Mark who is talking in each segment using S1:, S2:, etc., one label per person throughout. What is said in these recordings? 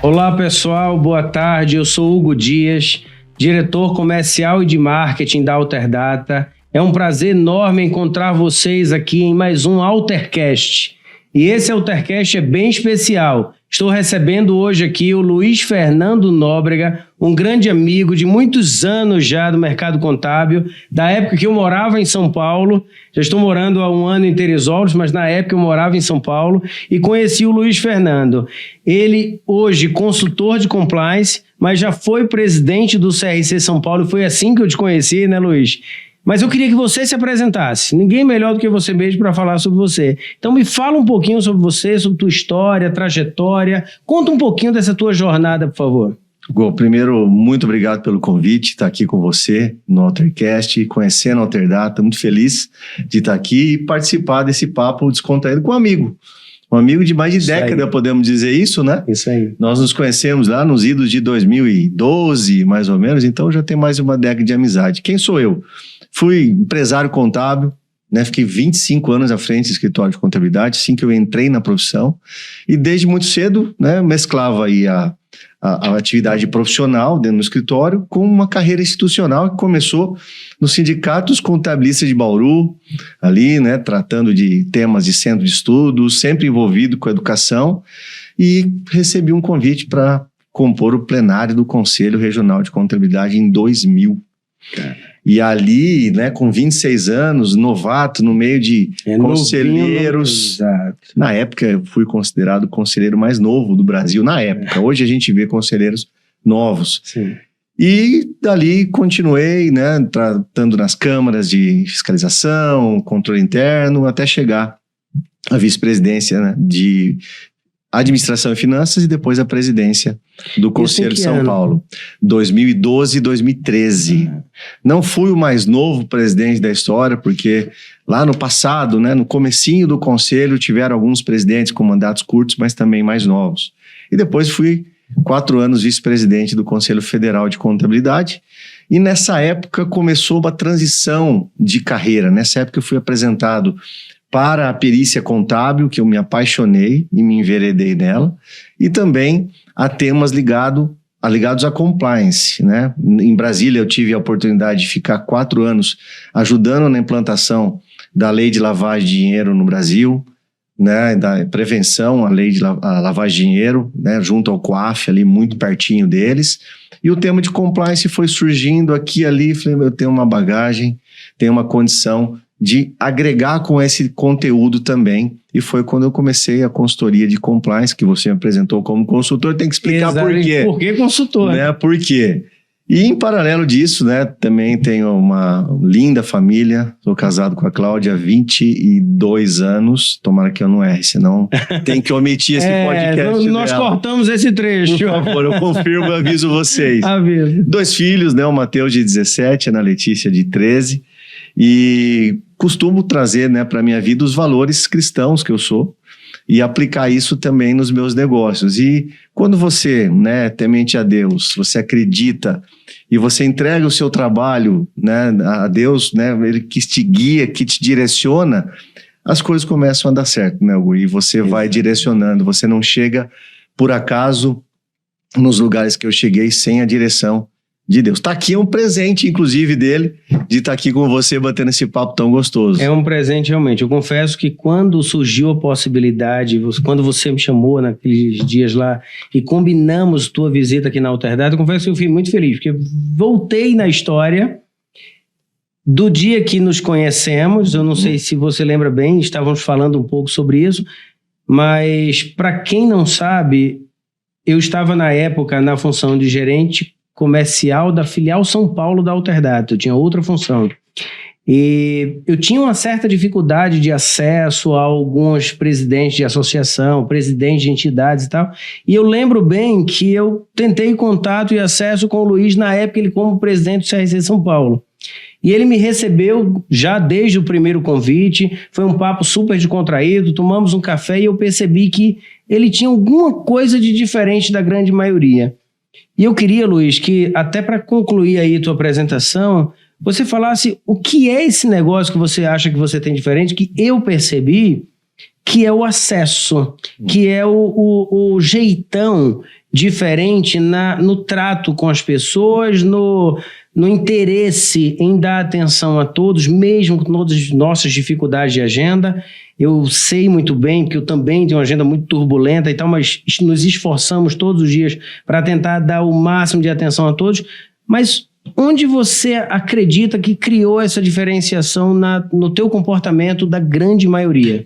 S1: Olá pessoal, boa tarde, eu sou Hugo Dias, diretor comercial e de marketing da Alterdata. É um prazer enorme encontrar vocês aqui em mais um Altercast. E esse Altercast é bem especial. Estou recebendo hoje aqui o Luiz Fernando Nóbrega, um grande amigo de muitos anos já do mercado contábil, da época que eu morava em São Paulo. Já estou morando há um ano em Teresópolis, mas na época eu morava em São Paulo e conheci o Luiz Fernando. Ele hoje consultor de compliance, mas já foi presidente do CRC São Paulo. Foi assim que eu te conheci, né, Luiz? Mas eu queria que você se apresentasse. Ninguém melhor do que você mesmo para falar sobre você. Então me fala um pouquinho sobre você, sobre tua história, trajetória. Conta um pouquinho dessa tua jornada, por favor.
S2: Hugo, primeiro, muito obrigado pelo convite, estar aqui com você no Altercast, conhecendo a Alterdata. Muito feliz de estar aqui e participar desse papo descontraído com um amigo. Um amigo de mais de década, podemos dizer isso, né?
S1: Isso aí.
S2: Nós nos conhecemos lá nos idos de 2012, mais ou menos, então já tem mais uma década de amizade. Quem sou eu? Fui empresário contábil, né? Fiquei 25 anos à frente do escritório de contabilidade, assim que eu entrei na profissão. E desde muito cedo, né, mesclava aí a atividade profissional dentro do escritório com uma carreira institucional que começou nos sindicatos contabilistas de Bauru, ali, né, tratando de temas de centro de estudos, sempre envolvido com a educação, e recebi um convite para compor o plenário do Conselho Regional de Contabilidade em 2000. E ali, né, com 26 anos, novato, no meio de conselheiros.
S1: Exato.
S2: Na época, eu fui considerado o conselheiro mais novo do Brasil, na época. Hoje a gente vê conselheiros novos.
S1: Sim.
S2: E dali continuei, né, tratando nas câmaras de fiscalização, controle interno, até chegar à vice-presidência, né, de Administração e Finanças e depois a presidência do Conselho de São Paulo. 2012 e 2013. Não fui o mais novo presidente da história, porque lá no passado, né, no comecinho do Conselho, tiveram alguns presidentes com mandatos curtos, mas também mais novos. E depois fui 4 anos vice-presidente do Conselho Federal de Contabilidade. E nessa época começou uma transição de carreira. Nessa época eu fui apresentado para a perícia contábil, que eu me apaixonei e me enveredei nela, e também a temas ligados a compliance, né? Em Brasília eu tive a oportunidade de ficar 4 anos ajudando na implantação da lei de lavagem de dinheiro no Brasil, né? Da prevenção à lei de lavagem de dinheiro, né? Junto ao COAF, ali muito pertinho deles, e o tema de compliance foi surgindo aqui e ali. Falei, eu tenho uma bagagem, tenho uma condição de agregar com esse conteúdo também. E foi quando eu comecei a consultoria de compliance, que você me apresentou como consultor. Tem que explicar por quê.
S1: Por que consultor?
S2: Né? Por quê? E em paralelo disso, né, também tenho uma linda família. Sou casado com a Cláudia há 22 anos. Tomara que eu não erre, senão tem que omitir esse podcast.
S1: Nós cortamos esse trecho.
S2: Por favor, eu confirmo e aviso vocês.
S1: Aviso.
S2: 2 filhos, né, o Matheus de 17, a Ana Letícia de 13. E costumo trazer, né, para a minha vida os valores cristãos que eu sou e aplicar isso também nos meus negócios. E quando você, né, temente a Deus, você acredita e você entrega o seu trabalho, né, a Deus, né, Ele que te guia, que te direciona, as coisas começam a dar certo, né, Hugo? E você vai direcionando, você não chega por acaso nos lugares que eu cheguei sem a direção de Deus. Tá aqui um presente, inclusive, dele, de estar aqui com você, batendo esse papo tão gostoso.
S1: É um presente, realmente. Eu confesso que quando surgiu a possibilidade, quando você me chamou naqueles dias lá e combinamos tua visita aqui na Alterdata, eu confesso que eu fui muito feliz, porque voltei na história do dia que nos conhecemos. Eu não sei se você lembra bem, estávamos falando um pouco sobre isso, mas para quem não sabe, eu estava na época na função de gerente comercial da filial São Paulo da Alterdata. Eu tinha outra função. E eu tinha uma certa dificuldade de acesso a alguns presidentes de associação, presidentes de entidades e tal. E eu lembro bem que eu tentei contato e acesso com o Luiz na época, ele como presidente do CRC São Paulo. E ele me recebeu já desde o primeiro convite, foi um papo super descontraído, tomamos um café e eu percebi que ele tinha alguma coisa de diferente da grande maioria. E eu queria, Luiz, que até para concluir aí a tua apresentação, você falasse o que é esse negócio que você acha que você tem diferente, que eu percebi que é o acesso, que é o jeitão diferente no trato com as pessoas, no interesse em dar atenção a todos, mesmo com todas as nossas dificuldades de agenda. Eu sei muito bem, porque eu também tenho uma agenda muito turbulenta e tal, mas nos esforçamos todos os dias para tentar dar o máximo de atenção a todos. Mas onde você acredita que criou essa diferenciação no teu comportamento da grande maioria?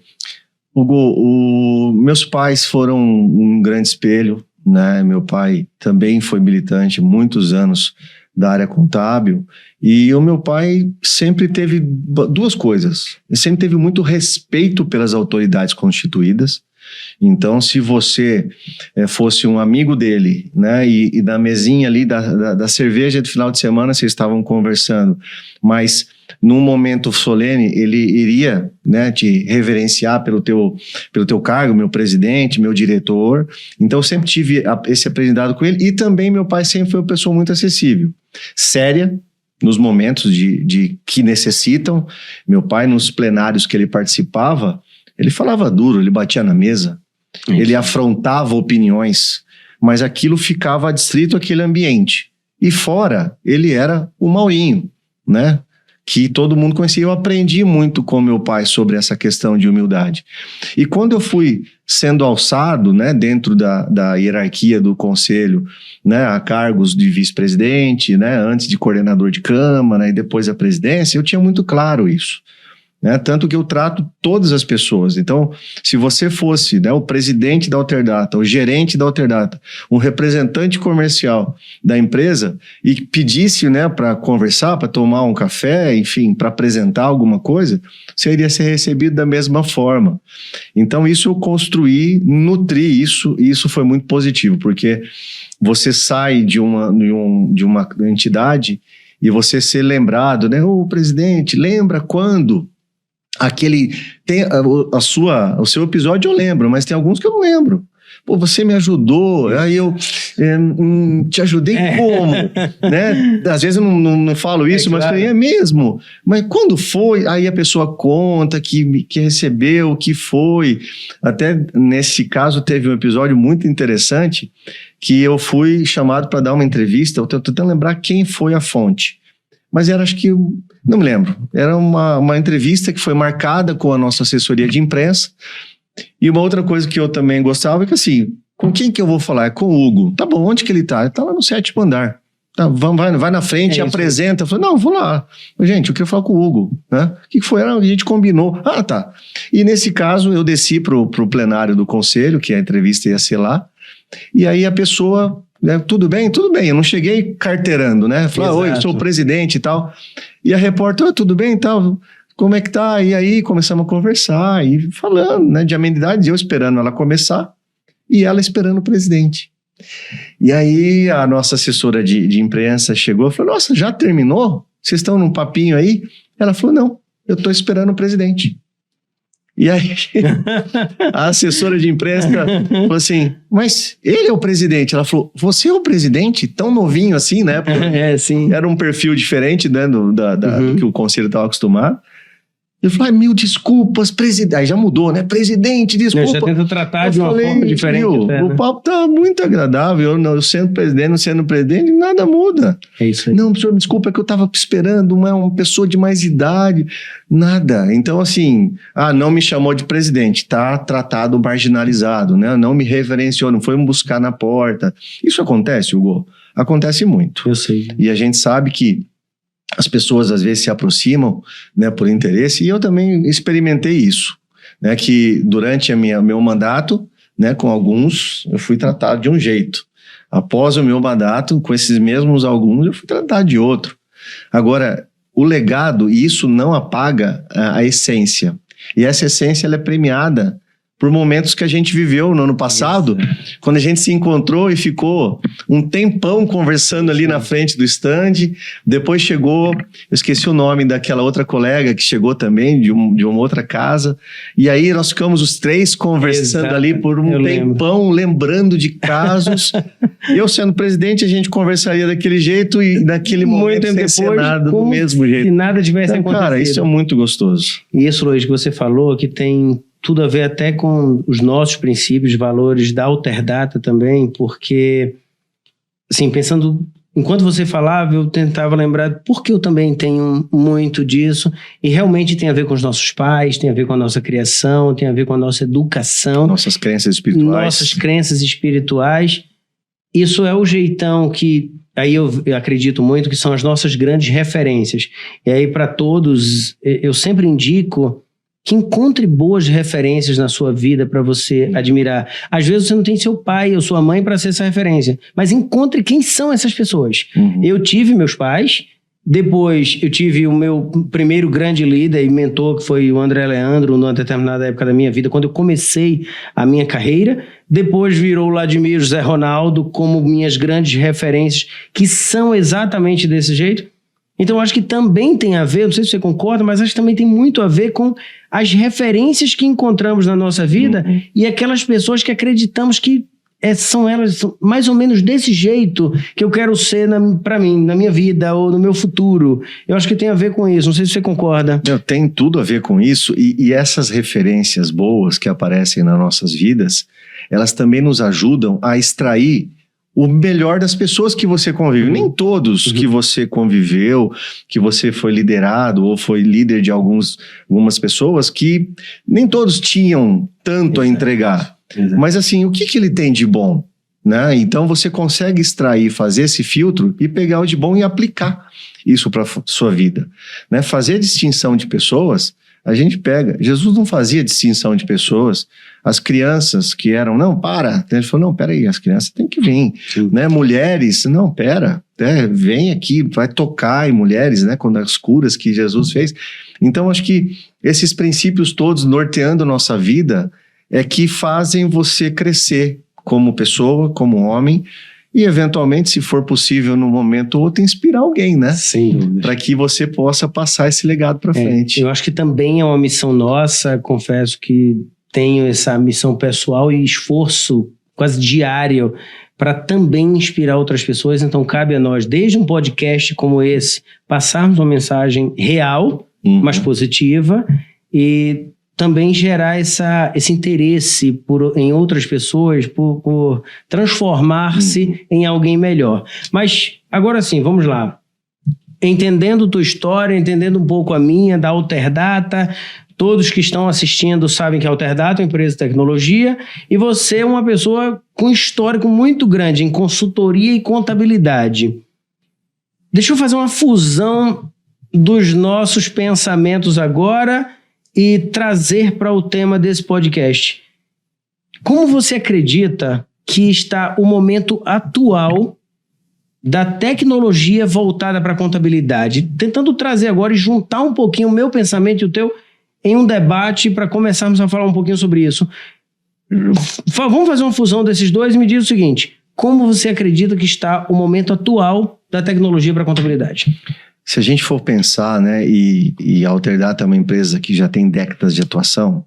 S2: Hugo, meus pais foram um grande espelho, né? Meu pai também foi militante muitos anos da área contábil, e o meu pai sempre teve duas coisas. Ele sempre teve muito respeito pelas autoridades constituídas. Então, se você fosse um amigo dele, né, e na mesinha ali da cerveja de final de semana vocês estavam conversando, mas num momento solene ele iria, né, te reverenciar pelo teu cargo, meu presidente, meu diretor. Então, eu sempre tive esse aprendizado com ele, e também meu pai sempre foi uma pessoa muito acessível, séria, nos momentos de que necessitam. Meu pai, nos plenários que ele participava, ele falava duro, ele batia na mesa, ele afrontava opiniões, mas aquilo ficava adstrito àquele ambiente. E fora, ele era o Maurinho, né? Que todo mundo conhecia. Eu aprendi muito com meu pai sobre essa questão de humildade. E quando eu fui sendo alçado, né, dentro da hierarquia do conselho, né, a cargos de vice-presidente, né, antes de coordenador de Câmara e depois a presidência, eu tinha muito claro isso. Né? Tanto que eu trato todas as pessoas. Então, se você fosse, né, o presidente da Alterdata, o gerente da Alterdata, um representante comercial da empresa e pedisse, né, para conversar, para tomar um café, enfim, para apresentar alguma coisa, você iria ser recebido da mesma forma. Então, isso eu construí, nutri isso, e isso foi muito positivo, porque você sai de uma entidade e você ser lembrado, né? Ô, presidente, lembra quando... o seu episódio eu lembro, mas tem alguns que eu não lembro. Pô, você me ajudou, aí eu te ajudei como? Né? Às vezes eu não falo isso, mas claro. É mesmo. Mas quando foi? Aí a pessoa conta que recebeu, que foi. Até nesse caso teve um episódio muito interessante que eu fui chamado para dar uma entrevista. Eu tô tentando lembrar quem foi a fonte. Mas era, acho que, não me lembro, era uma entrevista que foi marcada com a nossa assessoria de imprensa. E uma outra coisa que eu também gostava é que, assim, com quem que eu vou falar? É com o Hugo. Tá bom, onde que ele tá? Ele tá lá no 7º andar. Tá, vai na frente, apresenta. Eu falei, não, vou lá. Gente, eu quero falar com o Hugo. Né? O que foi? A gente combinou. Ah, tá. E nesse caso, eu desci pro plenário do conselho, que a entrevista ia ser lá. E aí a pessoa... Tudo bem? Tudo bem. Eu não cheguei carteirando, né? Falei, oi, eu sou o presidente e tal. E a repórter, tudo bem e tal? Como é que tá? E aí começamos a conversar e falando, né, de amenidades, eu esperando ela começar e ela esperando o presidente. E aí a nossa assessora de imprensa chegou e falou, nossa, já terminou? Vocês estão num papinho aí? Ela falou, não, eu tô esperando o presidente. E aí, a assessora de imprensa falou assim, mas ele é o presidente. Ela falou, você é o presidente? Tão novinho assim, né?
S1: Sim.
S2: Era um perfil diferente, né, do que o conselho estava acostumado. Eu falei, mil desculpas, presidente. Aí já mudou, né? Presidente, desculpa.
S1: Já tenta tratar de uma forma diferente. Até, né?
S2: O papo tá muito agradável. Eu sendo presidente, não sendo presidente, nada muda.
S1: É isso aí.
S2: Não, senhor, desculpa, é que eu tava esperando uma pessoa de mais idade. Nada. Então, assim, não me chamou de presidente. Tá tratado marginalizado, né? Não me reverenciou, não foi me buscar na porta. Isso acontece, Hugo? Acontece muito.
S1: Eu sei.
S2: E a gente sabe que as pessoas às vezes se aproximam, né, por interesse, e eu também experimentei isso, né, que durante meu mandato, né, com alguns, eu fui tratado de um jeito. Após o meu mandato, com esses mesmos alguns, eu fui tratado de outro. Agora, o legado, e isso não apaga a essência, e essa essência ela é premiada por momentos que a gente viveu no ano passado, quando a gente se encontrou e ficou um tempão conversando ali na frente do stand. Depois chegou, eu esqueci o nome daquela outra colega que chegou também de uma outra casa, e aí nós ficamos os três conversando ali por um tempão, lembrando de casos. Eu sendo presidente, a gente conversaria daquele jeito e naquele momento sem ser nada do mesmo jeito.
S1: Se nada tivesse acontecido.
S2: Cara, isso é muito gostoso.
S1: E isso, Luiz, que você falou, que tem tudo a ver até com os nossos princípios, valores da Alterdata também, porque, assim, pensando... Enquanto você falava, eu tentava lembrar porque eu também tenho muito disso, e realmente tem a ver com os nossos pais, tem a ver com a nossa criação, tem a ver com a nossa educação.
S2: Nossas crenças espirituais.
S1: Nossas crenças espirituais. Isso é o jeitão que, aí eu acredito muito, que são as nossas grandes referências. E aí, para todos, eu sempre indico que encontre boas referências na sua vida para você admirar. Às vezes você não tem seu pai ou sua mãe para ser essa referência, mas encontre quem são essas pessoas. Eu tive meus pais, depois eu tive o meu primeiro grande líder e mentor, que foi o André Leandro, numa determinada época da minha vida, quando eu comecei a minha carreira. Depois virou o Vladimir, José Ronaldo, como minhas grandes referências, que são exatamente desse jeito. Então, acho que também tem a ver, não sei se você concorda, mas acho que também tem muito a ver com as referências que encontramos na nossa vida e aquelas pessoas que acreditamos que são elas mais ou menos desse jeito que eu quero ser para mim, na minha vida ou no meu futuro. Eu acho que tem a ver com isso, não sei se você concorda.
S2: Tem tudo a ver com isso, e essas referências boas que aparecem nas nossas vidas, elas também nos ajudam a extrair o melhor das pessoas que você convive. Nem todos que você conviveu, que você foi liderado ou foi líder de algumas pessoas, que nem todos tinham tanto a entregar. Mas assim, o que ele tem de bom? Né? Então você consegue extrair, fazer esse filtro e pegar o de bom e aplicar isso para sua vida. Né? Fazer distinção de pessoas, a gente pega. Jesus não fazia distinção de pessoas. As crianças que eram, não, para. Ele falou, não, peraí, as crianças têm que vir. Né? Mulheres, não, pera, vem aqui, vai tocar em mulheres, né? Quando as curas que Jesus fez. Então, acho que esses princípios todos norteando nossa vida é que fazem você crescer como pessoa, como homem, e eventualmente, se for possível, no momento ou outro, inspirar alguém, né?
S1: Sim.
S2: Para que você possa passar esse legado para frente.
S1: Eu acho que também é uma missão nossa, confesso que tenho essa missão pessoal e esforço quase diário para também inspirar outras pessoas. Então cabe a nós, desde um podcast como esse, passarmos uma mensagem real, mas positiva, e também gerar esse interesse em outras pessoas, por transformar-se em alguém melhor. Mas agora sim, vamos lá. Entendendo tua história, entendendo um pouco a minha, da Alterdata. Todos que estão assistindo sabem que a Alterdata é uma empresa de tecnologia, e você é uma pessoa com histórico muito grande em consultoria e contabilidade. Deixa eu fazer uma fusão dos nossos pensamentos agora e trazer para o tema desse podcast. Como você acredita que está o momento atual da tecnologia voltada para a contabilidade? Tentando trazer agora e juntar um pouquinho o meu pensamento e o teu em um debate para começarmos a falar um pouquinho sobre isso. Vamos fazer uma fusão desses dois e me diz o seguinte: como você acredita que está o momento atual da tecnologia para a contabilidade?
S2: Se a gente for pensar, né, e a Alterdata é uma empresa que já tem décadas de atuação,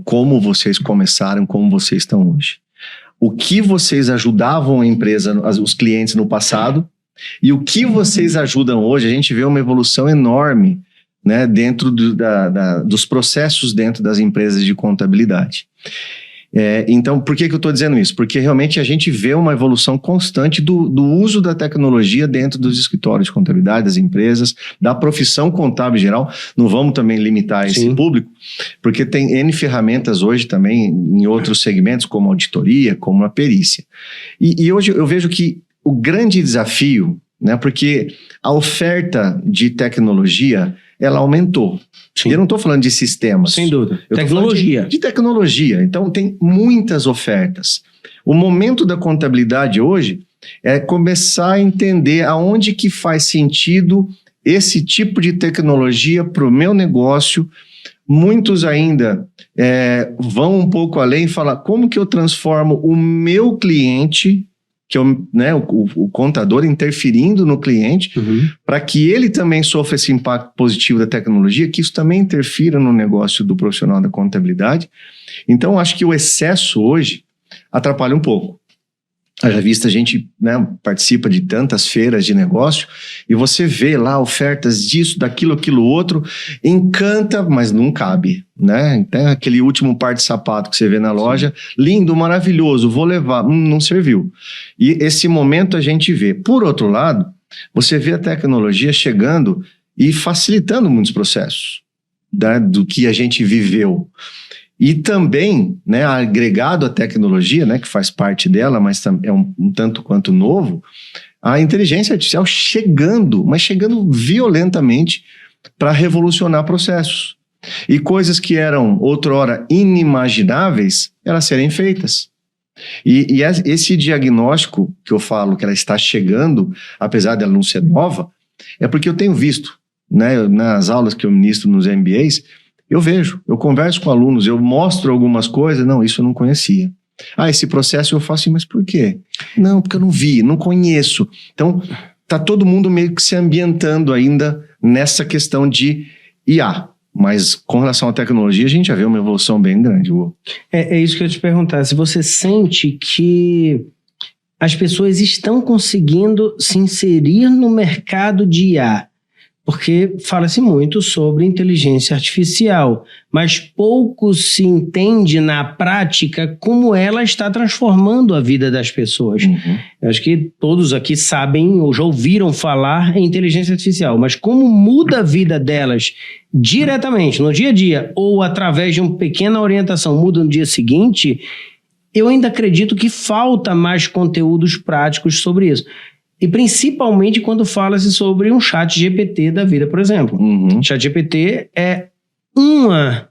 S2: como vocês começaram, como vocês estão hoje. O que vocês ajudavam a empresa, os clientes no passado, e o que vocês ajudam hoje, a gente vê uma evolução enorme, né, dentro dos processos dentro das empresas de contabilidade. Então, por que eu estou dizendo isso? Porque realmente a gente vê uma evolução constante do uso da tecnologia dentro dos escritórios de contabilidade, das empresas, da profissão contábil em geral. Não vamos também limitar esse público, porque tem N ferramentas hoje também em outros segmentos, como auditoria, como a perícia. E hoje eu vejo que o grande desafio, né, porque a oferta de tecnologia, ela aumentou. Sim. Eu não estou falando de sistemas.
S1: Sem dúvida.
S2: Tecnologia. De tecnologia. Então, tem muitas ofertas. O momento da contabilidade hoje é começar a entender aonde que faz sentido esse tipo de tecnologia para o meu negócio. Muitos ainda vão um pouco além e falam como que eu transformo o meu cliente, que o contador interferindo no cliente, para que ele também sofra esse impacto positivo da tecnologia, que isso também interfira no negócio do profissional da contabilidade. Então, acho que o excesso hoje atrapalha um pouco. Haja vista, a gente, né, participa de tantas feiras de negócio e você vê lá ofertas disso, daquilo, aquilo outro, encanta, mas não cabe, né? Então, aquele último par de sapato que você vê na loja, lindo, maravilhoso, vou levar, não serviu. E esse momento a gente vê. Por outro lado, você vê a tecnologia chegando e facilitando muitos processos, né, do que a gente viveu. E também, né, agregado à tecnologia, né, que faz parte dela, mas é um tanto quanto novo, a inteligência artificial chegando, mas chegando violentamente para revolucionar processos. E coisas que eram outrora inimagináveis, elas serem feitas. E esse diagnóstico que eu falo que ela está chegando, apesar dela não ser nova, é porque eu tenho visto, né, nas aulas que eu ministro nos MBAs, eu vejo, eu converso com alunos, eu mostro algumas coisas, não, isso eu não conhecia. Ah, esse processo eu faço assim, mas por quê? Não, porque eu não vi, não conheço. Então, tá todo mundo meio que se ambientando ainda nessa questão de IA. Mas com relação à tecnologia, a gente já vê uma evolução bem grande.
S1: É isso que eu ia te perguntar. Se você sente que as pessoas estão conseguindo se inserir no mercado de IA, porque fala-se muito sobre inteligência artificial, mas pouco se entende na prática como ela está transformando a vida das pessoas. Eu acho que todos aqui sabem ou já ouviram falar em inteligência artificial, mas como muda a vida delas diretamente, no dia a dia, ou através de uma pequena orientação muda no dia seguinte, eu ainda acredito que falta mais conteúdos práticos sobre isso. E principalmente quando fala-se sobre um chat GPT da vida, por exemplo. O chat GPT é uma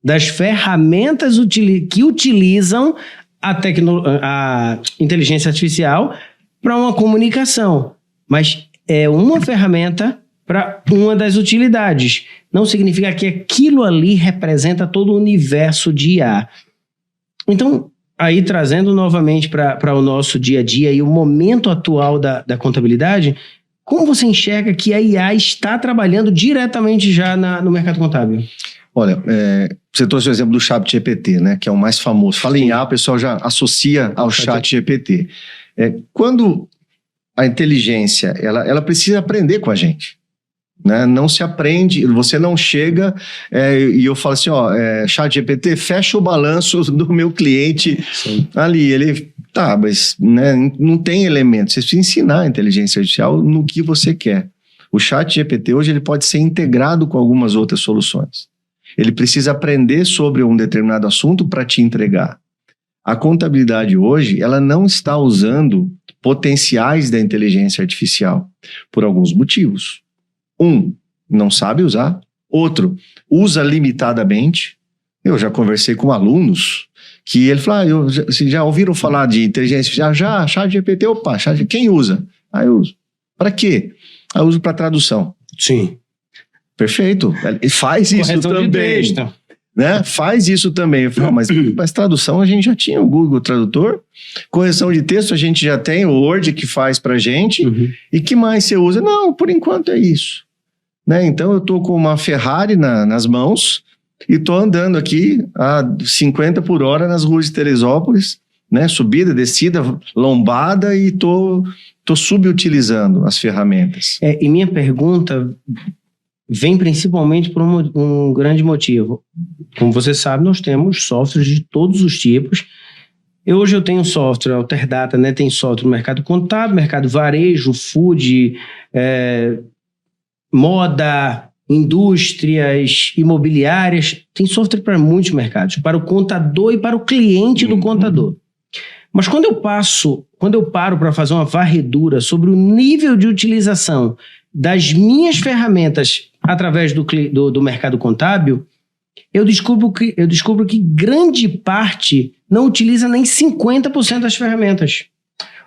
S1: das ferramentas que utilizam a inteligência artificial para uma comunicação. Mas é uma ferramenta para uma das utilidades. Não significa que aquilo ali representa todo o universo de IA. Então, aí trazendo novamente para o nosso dia a dia e o momento atual da contabilidade, como você enxerga que a IA está trabalhando diretamente já no mercado contábil?
S2: Olha, você trouxe o exemplo do chat GPT, né, que é o mais famoso. Fala em IA, o pessoal já associa ao chat GPT. Quando a inteligência, ela precisa aprender com a gente. Né? Não se aprende, você não chega e eu falo assim, chat GPT, fecha o balanço do meu cliente. Sim. Ali, ele, mas né, não tem elementos, você precisa ensinar a inteligência artificial no que você quer. O chat GPT hoje ele pode ser integrado com algumas outras soluções. Ele precisa aprender sobre um determinado assunto para te entregar. A contabilidade hoje, ela não está usando potenciais da inteligência artificial por alguns motivos. Não sabe usar. Outro, usa limitadamente. Eu já conversei com alunos que ele falou, vocês já ouviram falar de inteligência artificial? Já, chat GPT, quem usa? Eu uso. Para quê? Eu uso para tradução.
S1: Sim.
S2: Perfeito. Ele faz isso também. Né? Faz isso também. Eu falo, mas tradução a gente já tinha o Google Tradutor. Correção de texto a gente já tem o Word que faz pra gente. E que mais você usa? Não, por enquanto é isso. Né? Então eu tô com uma Ferrari nas mãos e tô andando aqui a 50 por hora nas ruas de Teresópolis, né? Subida, descida, lombada e tô subutilizando as ferramentas. E
S1: minha pergunta vem principalmente por um grande motivo. Como você sabe, nós temos softwares de todos os tipos. Hoje eu tenho software, Alterdata, né? Tem software no mercado contábil, mercado varejo, food, moda, indústrias, imobiliárias. Tem software para muitos mercados, para o contador e para o cliente do contador. Mas quando eu paro para fazer uma varredura sobre o nível de utilização das minhas ferramentas através do mercado contábil, eu descubro que grande parte não utiliza nem 50% das ferramentas.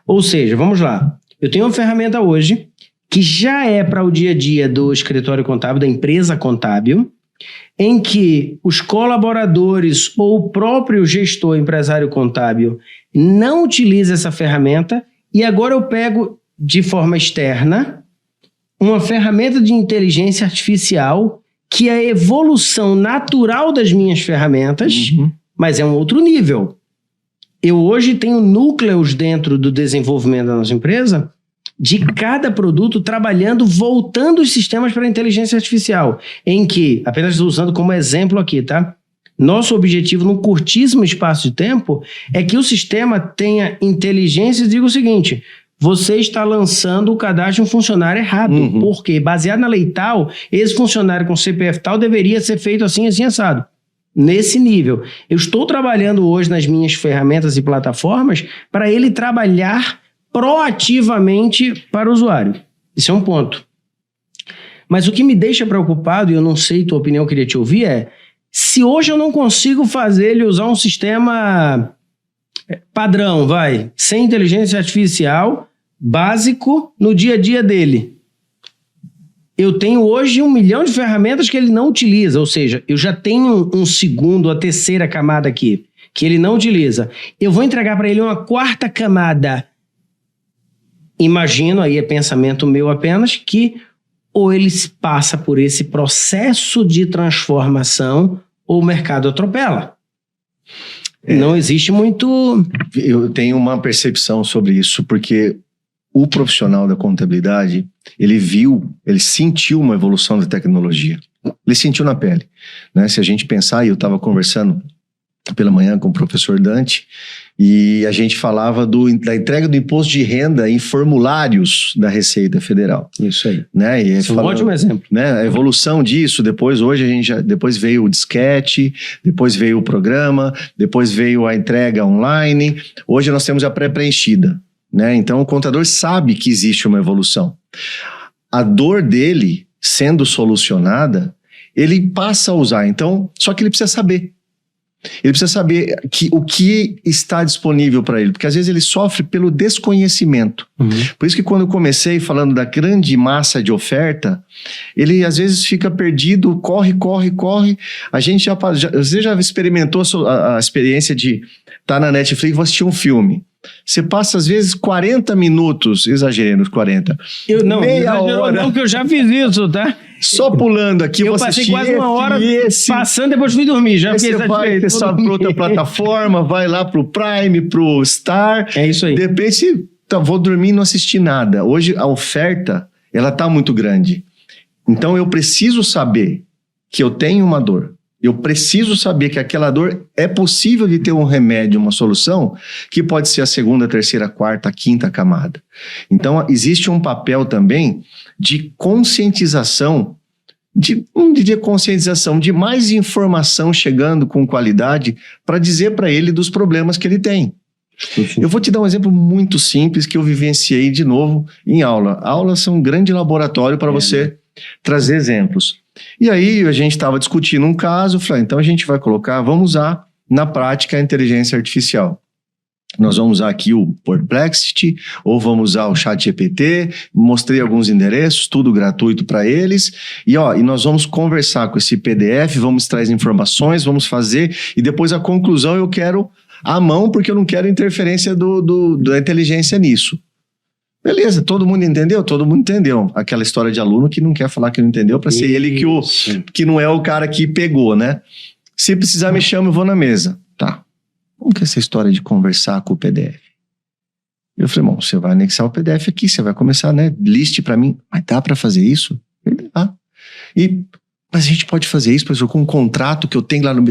S1: Ou seja, vamos lá, eu tenho uma ferramenta hoje que já é para o dia a dia do escritório contábil, da empresa contábil, em que os colaboradores ou o próprio gestor empresário contábil não utiliza essa ferramenta e agora eu pego de forma externa uma ferramenta de inteligência artificial que é a evolução natural das minhas ferramentas, mas é um outro nível. Eu hoje tenho núcleos dentro do desenvolvimento da nossa empresa de cada produto trabalhando, voltando os sistemas para a inteligência artificial, em que, apenas usando como exemplo aqui, tá? Nosso objetivo, num curtíssimo espaço de tempo, é que o sistema tenha inteligência e diga o seguinte: você está lançando o cadastro de um funcionário errado. Porque, baseado na lei tal, esse funcionário com CPF tal deveria ser feito assim, assim, assado. Nesse nível. Eu estou trabalhando hoje nas minhas ferramentas e plataformas para ele trabalhar proativamente para o usuário. Isso é um ponto. Mas o que me deixa preocupado, e eu não sei tua opinião, eu queria te ouvir, é se hoje eu não consigo fazer ele usar um sistema padrão, sem inteligência artificial, básico, no dia a dia dele. Eu tenho hoje 1 milhão de ferramentas que ele não utiliza, ou seja, eu já tenho um segundo, a terceira camada aqui, que ele não utiliza. Eu vou entregar para ele uma quarta camada. Imagino, aí é pensamento meu apenas, que ou ele passa por esse processo de transformação ou o mercado atropela. Não existe muito...
S2: Eu tenho uma percepção sobre isso, porque o profissional da contabilidade, ele sentiu uma evolução da tecnologia. Ele sentiu na pele, né? Se a gente pensar, e eu estava conversando pela manhã com o professor Dante, e a gente falava da entrega do imposto de renda em formulários da Receita Federal.
S1: Isso aí.
S2: Né? E
S1: isso é um ótimo exemplo.
S2: Né? A evolução disso, depois depois veio o disquete, depois veio o programa, depois veio a entrega online, hoje nós temos a pré-preenchida. Né? Então o contador sabe que existe uma evolução. A dor dele sendo solucionada, ele passa a usar. Então, só que ele precisa saber. Ele precisa saber o que está disponível para ele, porque às vezes ele sofre pelo desconhecimento. Por isso que quando eu comecei falando da grande massa de oferta, ele às vezes fica perdido, corre. A gente você já experimentou a experiência de estar na Netflix e vou assistir um filme. Você passa, às vezes, 40 minutos, exagerei nos 40.
S1: Meia hora. Não, que eu já fiz isso, tá?
S2: Só pulando aqui,
S1: eu passei quase 1 hora passando, depois fui dormir. Já fiquei satisfeito.
S2: Você sobe para outra plataforma, vai lá pro Prime, pro Star.
S1: É isso aí.
S2: De repente, vou dormir e não assisti nada. Hoje, a oferta, ela tá muito grande. Então, eu preciso saber que eu tenho uma dor. Eu preciso saber que aquela dor é possível de ter um remédio, uma solução, que pode ser a segunda, terceira, quarta, quinta camada. Então, existe um papel também de conscientização, de mais informação chegando com qualidade para dizer para ele dos problemas que ele tem. Eu vou te dar um exemplo muito simples que eu vivenciei de novo em aula. Aulas são um grande laboratório para você trazer exemplos. E aí a gente estava discutindo um caso, falei, então a gente vai vamos usar na prática a inteligência artificial. Nós vamos usar aqui o Perplexity, ou vamos usar o ChatGPT, mostrei alguns endereços, tudo gratuito para eles, e nós vamos conversar com esse PDF, vamos trazer informações, vamos fazer, e depois a conclusão eu quero à mão, porque eu não quero interferência da inteligência nisso. Beleza, todo mundo entendeu? Todo mundo entendeu. Aquela história de aluno que não quer falar que não entendeu para ser ele que não é o cara que pegou, né? Se precisar me chama, eu vou na mesa. Tá. Como que é essa história de conversar com o PDF? Eu falei, bom, você vai anexar o PDF aqui, você vai começar, né? Liste para mim. Mas dá para fazer isso? Mas a gente pode fazer isso, professor, com um contrato que eu tenho lá no...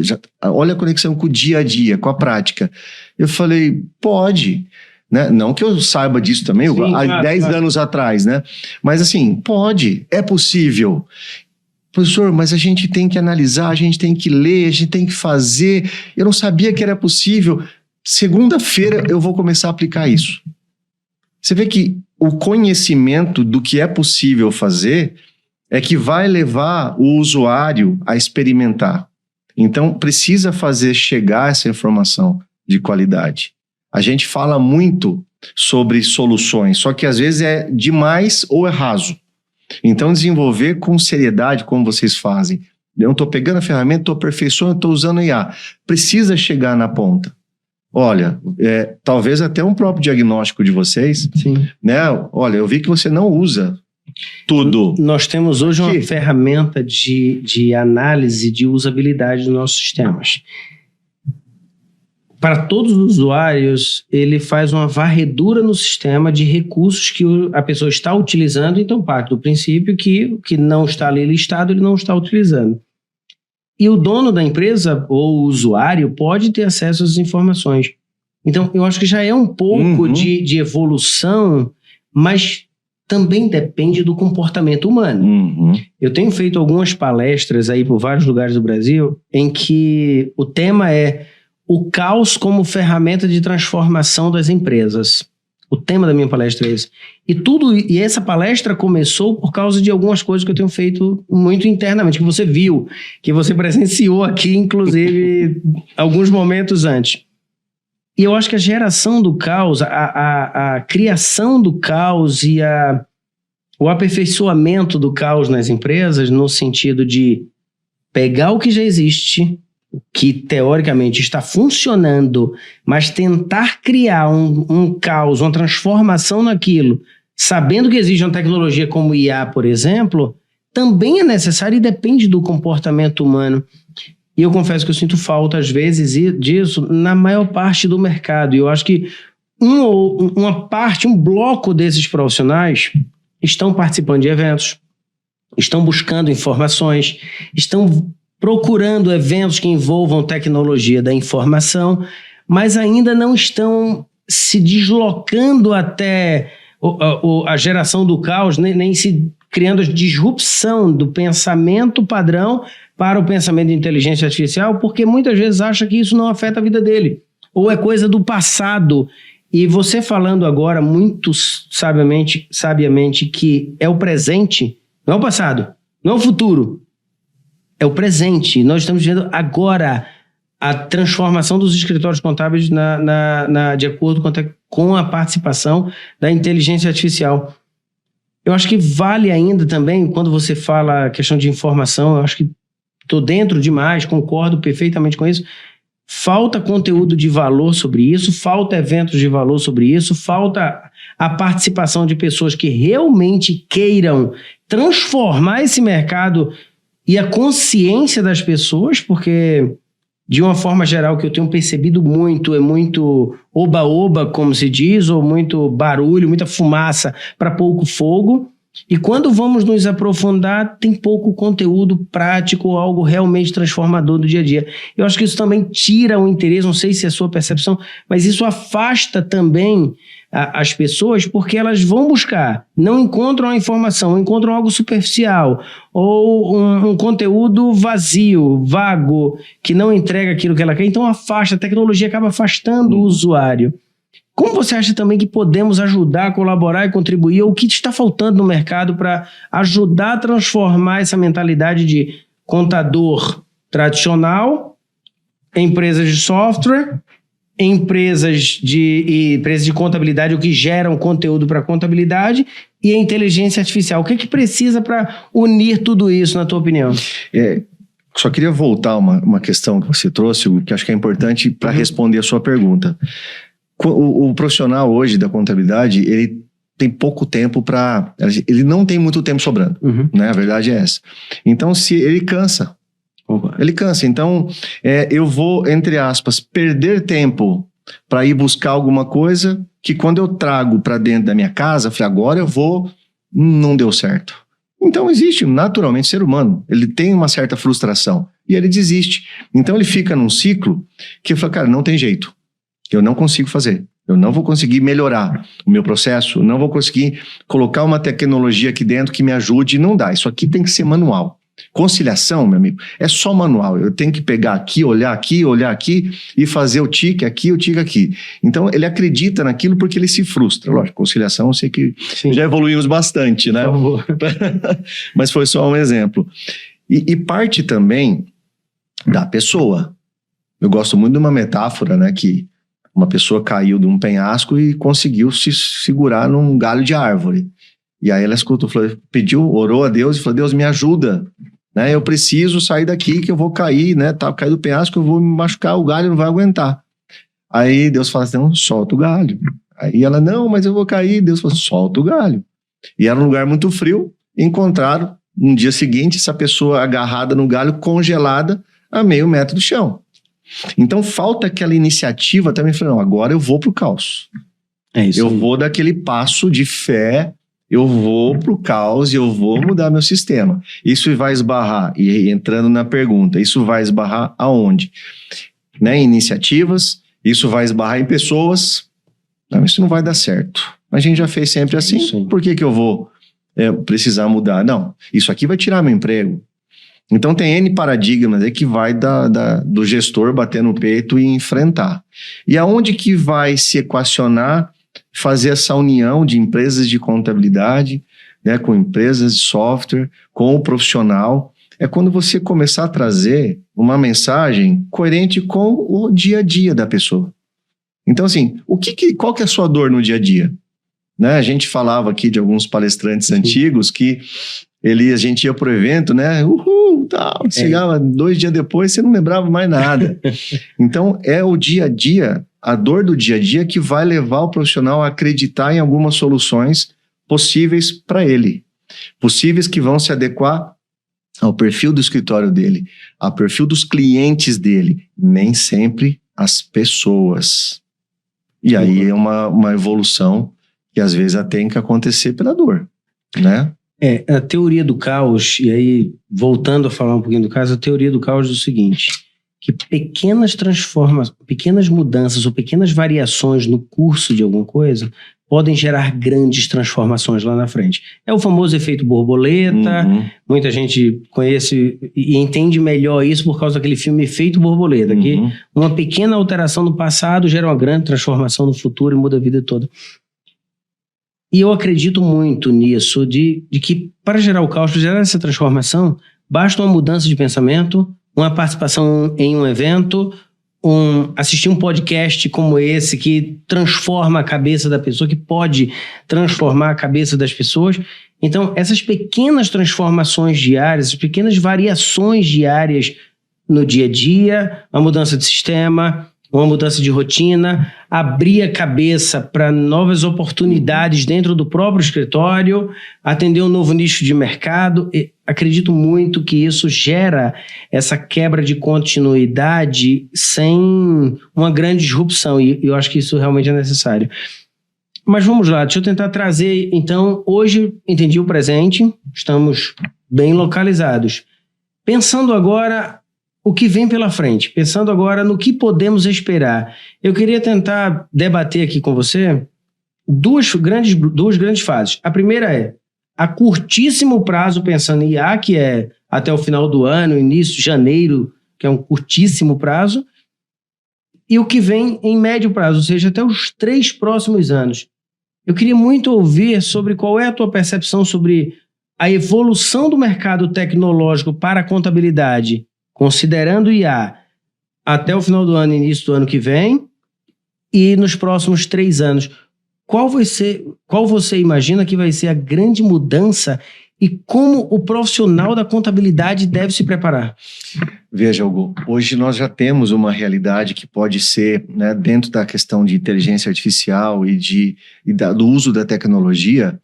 S2: Olha a conexão com o dia a dia, com a prática. Eu falei, pode... Né? Não que eu saiba disso também, há 10 anos atrás, né? Mas assim, pode, é possível. Professor, mas a gente tem que analisar, a gente tem que ler, a gente tem que fazer. Eu não sabia que era possível. Segunda-feira eu vou começar a aplicar isso. Você vê que o conhecimento do que é possível fazer é que vai levar o usuário a experimentar. Então, precisa fazer chegar essa informação de qualidade. A gente fala muito sobre soluções, só que às vezes é demais ou é raso. Então, desenvolver com seriedade, como vocês fazem. Eu estou pegando a ferramenta, estou aperfeiçoando, estou usando a IA. Precisa chegar na ponta. Olha, talvez até um próprio diagnóstico de vocês.
S1: Sim.
S2: Né? Olha, eu vi que você não usa tudo.
S1: Nós temos hoje uma ferramenta de análise de usabilidade dos nossos sistemas. para todos os usuários, ele faz uma varredura no sistema de recursos que a pessoa está utilizando, então parte do princípio que o que não está ali listado, ele não está utilizando. E o dono da empresa, ou o usuário, pode ter acesso às informações. Então, eu acho que já é um pouco de evolução, mas também depende do comportamento humano. Eu tenho feito algumas palestras aí por vários lugares do Brasil, em que o tema é o caos como ferramenta de transformação das empresas. O tema da minha palestra é esse. E essa palestra começou por causa de algumas coisas que eu tenho feito muito internamente, que você viu, que você presenciou aqui, inclusive, alguns momentos antes. E eu acho que a geração do caos, a criação do caos e o aperfeiçoamento do caos nas empresas, no sentido de pegar o que já existe, que teoricamente está funcionando, mas tentar criar um caos, uma transformação naquilo, sabendo que existe uma tecnologia como IA, por exemplo, também é necessário e depende do comportamento humano. E eu confesso que eu sinto falta, às vezes, disso na maior parte do mercado. E eu acho que um bloco desses profissionais estão participando de eventos, estão buscando informações, estão procurando eventos que envolvam tecnologia da informação, mas ainda não estão se deslocando até a geração do caos, nem se criando a disrupção do pensamento padrão para o pensamento de inteligência artificial, porque muitas vezes acha que isso não afeta a vida dele, ou é coisa do passado. E você falando agora muito sabiamente que é o presente, não é o passado, não é o futuro, é o presente. Nós estamos vendo agora a transformação dos escritórios contábeis de acordo com a participação da inteligência artificial. Eu acho que vale ainda também, quando você fala a questão de informação, eu acho que estou dentro demais, concordo perfeitamente com isso. Falta conteúdo de valor sobre isso, falta eventos de valor sobre isso, falta a participação de pessoas que realmente queiram transformar esse mercado e a consciência das pessoas, porque, de uma forma geral, o que eu tenho percebido muito é muito oba-oba, como se diz, ou muito barulho, muita fumaça para pouco fogo. E quando vamos nos aprofundar, tem pouco conteúdo prático, algo realmente transformador do dia a dia. Eu acho que isso também tira o interesse, não sei se é a sua percepção, mas isso afasta também as pessoas, porque elas vão buscar, não encontram a informação, encontram algo superficial, ou um conteúdo vazio, vago, que não entrega aquilo que ela quer, então afasta, a tecnologia acaba afastando o usuário. Como você acha também que podemos ajudar, colaborar e contribuir, ou o que está faltando no mercado para ajudar a transformar essa mentalidade de contador tradicional, empresas de software, empresas de contabilidade, o que geram conteúdo para contabilidade, e a inteligência artificial? O que precisa para unir tudo isso, na tua opinião?
S2: Só queria voltar uma questão que você trouxe, que acho que é importante para responder a sua pergunta. O profissional hoje da contabilidade, ele tem pouco tempo ele não tem muito tempo sobrando, né? A verdade é essa. Então, se ele cansa, então eu vou, entre aspas, perder tempo para ir buscar alguma coisa que quando eu trago para dentro da minha casa, eu falei, agora eu vou, não deu certo. Então existe naturalmente ser humano, ele tem uma certa frustração e ele desiste. Então ele fica num ciclo que eu falo, cara, não tem jeito. Eu não consigo fazer, eu não vou conseguir melhorar o meu processo, não vou conseguir colocar uma tecnologia aqui dentro que me ajude, não dá, isso aqui tem que ser manual. Conciliação, meu amigo, é só manual, eu tenho que pegar aqui, olhar aqui e fazer o tique aqui. Então ele acredita naquilo porque ele se frustra. Lógico, conciliação, eu sei que já evoluímos bastante, né? Por favor. Mas foi só um exemplo. E parte também da pessoa. Eu gosto muito de uma metáfora, né, que uma pessoa caiu de um penhasco e conseguiu se segurar num galho de árvore. E aí ela escutou, orou a Deus e falou, Deus, me ajuda, né? Eu preciso sair daqui que eu vou cair, né? Cair do penhasco, eu vou me machucar, o galho não vai aguentar. Aí Deus fala assim, não, solta o galho. Aí ela, não, mas eu vou cair. Deus fala, solta o galho. E era um lugar muito frio, encontraram, no dia seguinte, essa pessoa agarrada no galho, congelada, a meio metro do chão. Então falta aquela iniciativa também, falando, não, agora eu vou pro caos.
S1: É isso.
S2: Eu vou dar aquele passo de fé, eu vou pro caos e eu vou mudar meu sistema. Isso vai esbarrar, e entrando na pergunta, isso vai esbarrar aonde? Né, em iniciativas, isso vai esbarrar em pessoas. Não, isso não vai dar certo. A gente já fez sempre assim, por que eu vou precisar mudar? Não, isso aqui vai tirar meu emprego. Então tem N paradigmas aí que vai do gestor bater no peito e enfrentar. E aonde que vai se equacionar, fazer essa união de empresas de contabilidade, né, com empresas de software, com o profissional, é quando você começar a trazer uma mensagem coerente com o dia a dia da pessoa. Então assim, qual que é a sua dor no dia a dia? Né, a gente falava aqui de alguns palestrantes antigos que a gente ia pro evento, né? Uhul, tal. Chegava 2 dias depois, você não lembrava mais nada. Então, é o dia a dia, a dor do dia a dia que vai levar o profissional a acreditar em algumas soluções possíveis para ele. Possíveis que vão se adequar ao perfil do escritório dele, ao perfil dos clientes dele. Nem sempre as pessoas. E aí é uma evolução que às vezes tem que acontecer pela dor, né?
S1: A teoria do caos, e aí voltando a falar um pouquinho do caso, a teoria do caos é o seguinte, que pequenas mudanças ou pequenas variações no curso de alguma coisa podem gerar grandes transformações lá na frente. É o famoso efeito borboleta, muita gente conhece e entende melhor isso por causa daquele filme Efeito Borboleta, que uma pequena alteração no passado gera uma grande transformação no futuro e muda a vida toda. E eu acredito muito nisso, de que para gerar o caos, para gerar essa transformação, basta uma mudança de pensamento, uma participação em um evento, assistir um podcast como esse que transforma a cabeça da pessoa, que pode transformar a cabeça das pessoas. Então, essas pequenas transformações diárias, essas pequenas variações diárias no dia a dia, uma mudança de sistema, uma mudança de rotina, abrir a cabeça para novas oportunidades dentro do próprio escritório, atender um novo nicho de mercado. Acredito muito que isso gera essa quebra de continuidade sem uma grande disrupção, e eu acho que isso realmente é necessário. Mas vamos lá, deixa eu tentar trazer, então, hoje entendi o presente, estamos bem localizados. Pensando agora o que vem pela frente, pensando agora no que podemos esperar, eu queria tentar debater aqui com você duas grandes fases. A primeira é a curtíssimo prazo, pensando em IA, que é até o final do ano, início de janeiro, que é um curtíssimo prazo, e o que vem em médio prazo, ou seja, até os 3 próximos anos. Eu queria muito ouvir sobre qual é a tua percepção sobre a evolução do mercado tecnológico para a contabilidade, considerando o IA até o final do ano e início do ano que vem, e nos próximos 3 anos. Qual você imagina que vai ser a grande mudança e como o profissional da contabilidade deve se preparar?
S2: Veja, Hugo, hoje nós já temos uma realidade que pode ser, né, dentro da questão de inteligência artificial do uso da tecnologia,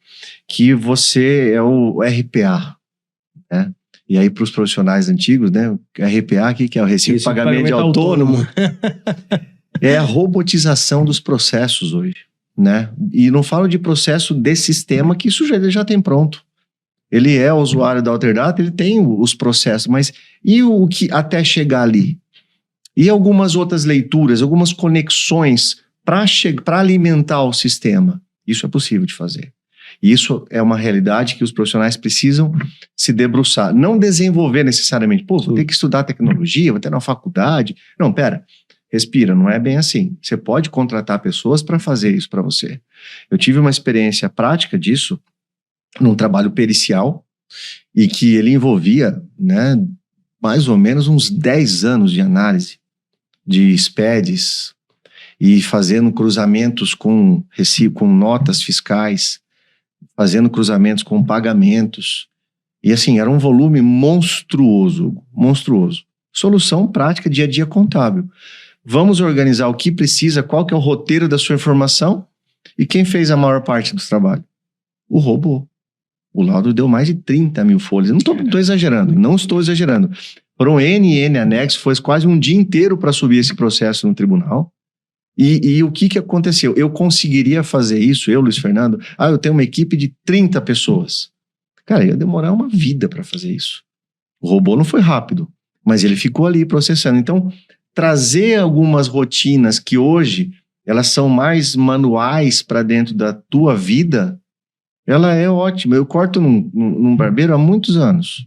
S2: que você é o RPA, né? E aí, para os profissionais antigos, né? RPA, que é o Recibo de Pagamento Autônomo. É a robotização dos processos hoje, né? E não falo de processo de sistema, que isso já tem pronto. Ele é o usuário da Alterdata, ele tem os processos, mas e o que até chegar ali? E algumas outras leituras, algumas conexões para alimentar o sistema? Isso é possível de fazer. E isso é uma realidade que os profissionais precisam se debruçar. Não desenvolver necessariamente. Pô, vou ter que estudar tecnologia, vou ter na faculdade. Não, pera, respira, não é bem assim. Você pode contratar pessoas para fazer isso para você. Eu tive uma experiência prática disso num trabalho pericial e que ele envolvia, né, mais ou menos uns 10 anos de análise de SPEDs e fazendo cruzamentos com notas fiscais, fazendo cruzamentos com pagamentos. E assim, era um volume monstruoso. Solução prática, dia a dia contábil. Vamos organizar o que precisa, qual que é o roteiro da sua informação e quem fez a maior parte do trabalho? O robô. O laudo deu mais de 30 mil folhas. Não estou exagerando, não estou exagerando. Foram N anexos, foi quase um dia inteiro para subir esse processo no tribunal. E o que aconteceu? Eu conseguiria fazer isso, eu, Luiz Fernando? Eu tenho uma equipe de 30 pessoas. Cara, ia demorar uma vida para fazer isso. O robô não foi rápido, mas ele ficou ali processando. Então, trazer algumas rotinas que hoje elas são mais manuais para dentro da tua vida, ela é ótima. Eu corto num barbeiro há muitos anos.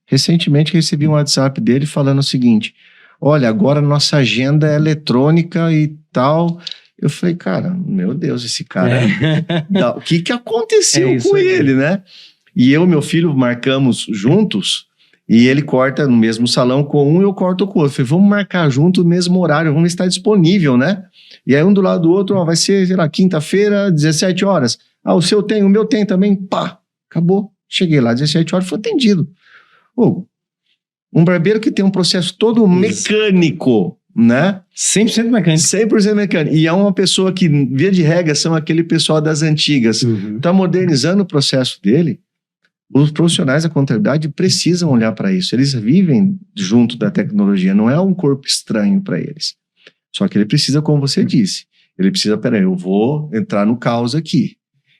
S2: Recentemente recebi um WhatsApp dele falando o seguinte: olha, agora nossa agenda é eletrônica e tal. Eu falei, cara, meu Deus, esse cara... O que aconteceu com ele, né? E eu e meu filho marcamos juntos e ele corta no mesmo salão com um e eu corto com o outro. Eu falei, vamos marcar junto no mesmo horário, vamos estar disponível, né? E aí um do lado do outro, vai ser, sei lá, quinta-feira, 17 horas. O seu tem, o meu tem também. Pá, acabou. Cheguei lá, 17 horas, foi atendido. Um barbeiro que tem um processo todo mecânico, né?
S1: 100% mecânico.
S2: 100% mecânico. E é uma pessoa que, via de regra, são aquele pessoal das antigas. Está modernizando o processo dele. Os profissionais da contabilidade precisam olhar para isso. Eles vivem junto da tecnologia. Não é um corpo estranho para eles. Só que ele precisa, como você disse, ele precisa, peraí, eu vou entrar no caos aqui.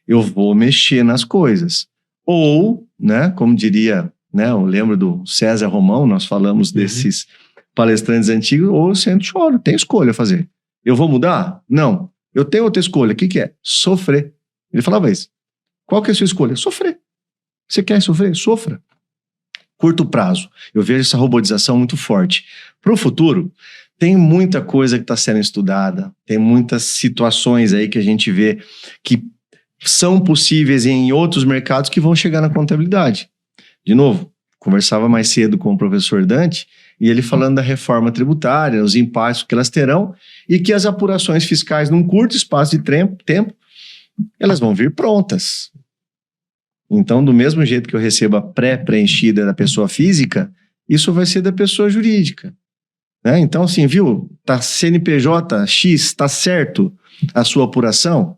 S2: Eu vou mexer nas coisas. Ou, né, como diria... né, eu lembro do César Romão, nós falamos desses palestrantes antigos, ou eu sento e choro, tem escolha a fazer. Eu vou mudar? Não. Eu tenho outra escolha, o que é? Sofrer. Ele falava isso. Qual que é a sua escolha? Sofrer. Você quer sofrer? Sofra. Curto prazo. Eu vejo essa robotização muito forte. Para o futuro, tem muita coisa que está sendo estudada, tem muitas situações aí que a gente vê que são possíveis em outros mercados que vão chegar na contabilidade. De novo, conversava mais cedo com o professor Dante e ele falando da reforma tributária, os impactos que elas terão e que as apurações fiscais num curto espaço de tempo, elas vão vir prontas. Então, do mesmo jeito que eu recebo a pré-preenchida da pessoa física, isso vai ser da pessoa jurídica. Né? Então, assim, viu? Tá CNPJ X, tá certo a sua apuração?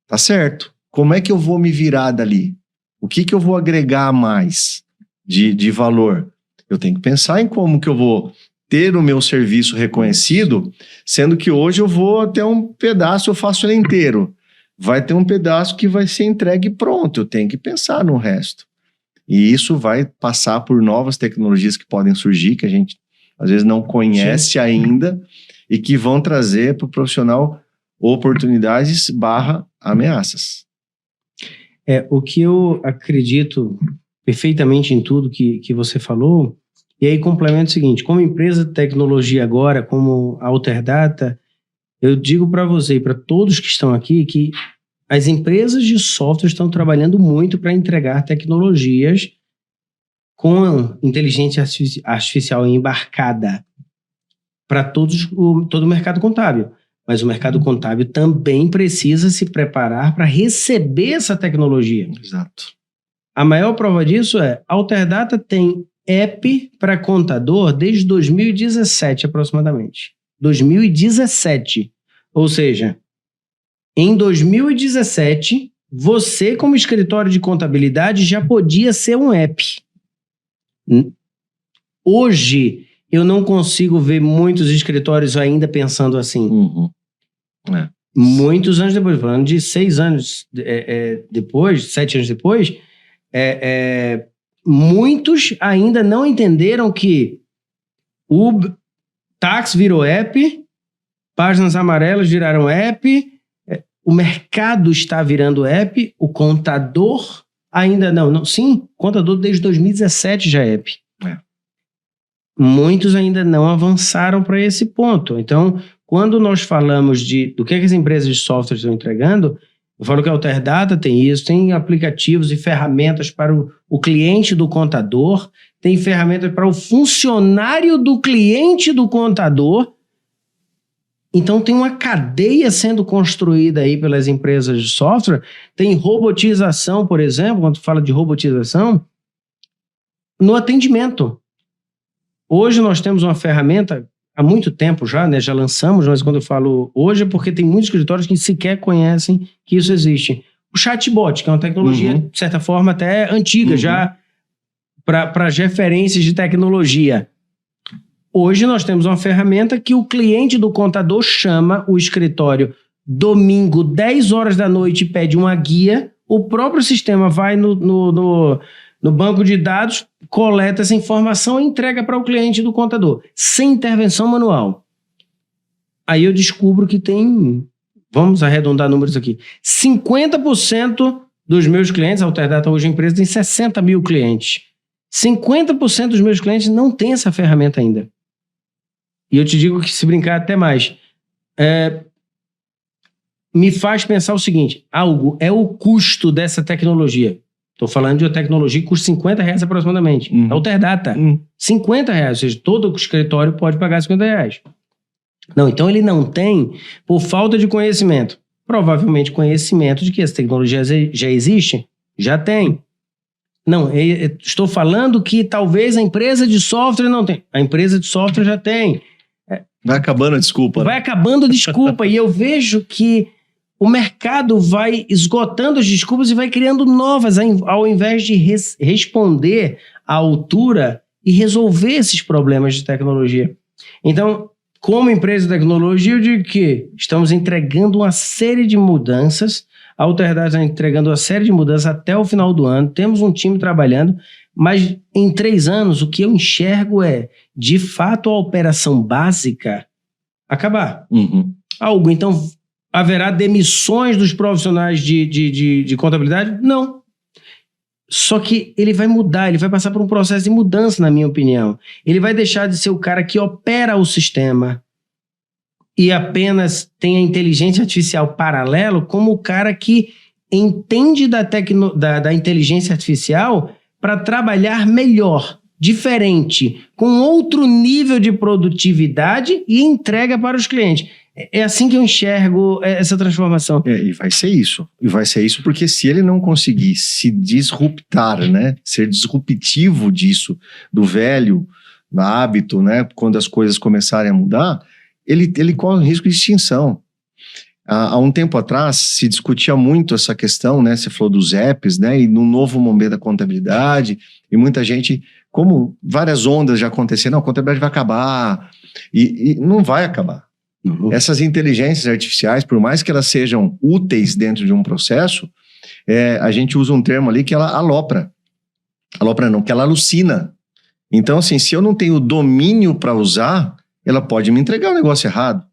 S2: Tá certo. Como é que eu vou me virar dali? O que eu vou agregar a mais de valor? Eu tenho que pensar em como que eu vou ter o meu serviço reconhecido, sendo que hoje eu vou até um pedaço, eu faço ele inteiro. Vai ter um pedaço que vai ser entregue pronto, eu tenho que pensar no resto. E isso vai passar por novas tecnologias que podem surgir, que a gente às vezes não conhece ainda, e que vão trazer para o profissional oportunidades / ameaças.
S1: O que eu acredito perfeitamente em tudo que você falou, e aí complemento o seguinte: como empresa de tecnologia agora, como a Alterdata, eu digo para você e para todos que estão aqui que as empresas de software estão trabalhando muito para entregar tecnologias com inteligência artificial embarcada para todo o mercado contábil. Mas o mercado contábil também precisa se preparar para receber essa tecnologia.
S2: Exato.
S1: A maior prova disso a Alterdata tem app para contador desde 2017 aproximadamente. 2017. Ou seja, em 2017, você como escritório de contabilidade já podia ser um app. Hoje, eu não consigo ver muitos escritórios ainda pensando assim. Muitos anos depois, falando de 6 anos depois, 7 anos depois, muitos ainda não entenderam que o táxi virou app, páginas amarelas viraram app, o mercado está virando app, o contador ainda não. Sim, contador desde 2017 já é app. Muitos ainda não avançaram para esse ponto. Então, quando nós falamos do que as empresas de software estão entregando, eu falo que a Alterdata tem isso, tem aplicativos e ferramentas para o cliente do contador, tem ferramentas para o funcionário do cliente do contador. Então, tem uma cadeia sendo construída aí pelas empresas de software. Tem robotização, por exemplo, quando fala de robotização, no atendimento. Hoje nós temos uma ferramenta, há muito tempo já, né? Já lançamos, mas quando eu falo hoje é porque tem muitos escritórios que sequer conhecem que isso existe. O chatbot, que é uma tecnologia, de certa forma, até antiga já, para as referências de tecnologia. Hoje nós temos uma ferramenta que o cliente do contador chama o escritório domingo, 10 horas da noite, e pede uma guia. O próprio sistema vai no banco de dados, coleta essa informação e entrega para o cliente do contador, sem intervenção manual. Aí eu descubro que tem, vamos arredondar números aqui, 50% dos meus clientes, a Alterdata hoje a empresa tem 60 mil clientes. 50% dos meus clientes não tem essa ferramenta ainda. E eu te digo que, se brincar, até mais. Me faz pensar o seguinte: algo é o custo dessa tecnologia. Estou falando de uma tecnologia que custa R$50 aproximadamente. Alterdata. R$50. Ou seja, todo escritório pode pagar R$50. Não, então ele não tem por falta de conhecimento. Provavelmente conhecimento de que essa tecnologia já existe. Já tem. Não, estou falando que talvez a empresa de software não tem. A empresa de software já tem.
S2: Vai acabando a desculpa.
S1: Vai acabando a desculpa. E eu vejo que o mercado vai esgotando as desculpas e vai criando novas, ao invés de responder à altura e resolver esses problemas de tecnologia. Então, como empresa de tecnologia, eu digo que estamos entregando uma série de mudanças. A Alterdata está entregando uma série de mudanças até o final do ano. Temos um time trabalhando, mas em 3 anos o que eu enxergo é, de fato, a operação básica acabar. Algo, então, haverá demissões dos profissionais de contabilidade? Não. Só que ele vai mudar, ele vai passar por um processo de mudança, na minha opinião. Ele vai deixar de ser o cara que opera o sistema e apenas tem a inteligência artificial paralelo, como o cara que entende da inteligência artificial para trabalhar melhor, diferente, com outro nível de produtividade e entrega para os clientes. É assim que eu enxergo essa transformação.
S2: E vai ser isso. E vai ser isso porque se ele não conseguir se disruptar, né? Ser disruptivo disso, do velho hábito, né? Quando as coisas começarem a mudar, ele corre um risco de extinção. Há um tempo atrás se discutia muito essa questão, né? Você falou dos apps, né? E no novo momento da contabilidade, e muita gente, como várias ondas já aconteceram, a contabilidade vai acabar, e não vai acabar. Essas inteligências artificiais, por mais que elas sejam úteis dentro de um processo, a gente usa um termo ali que ela alopra. Alopra não, que ela alucina. Então, assim, se eu não tenho domínio para usar, ela pode me entregar um negócio errado.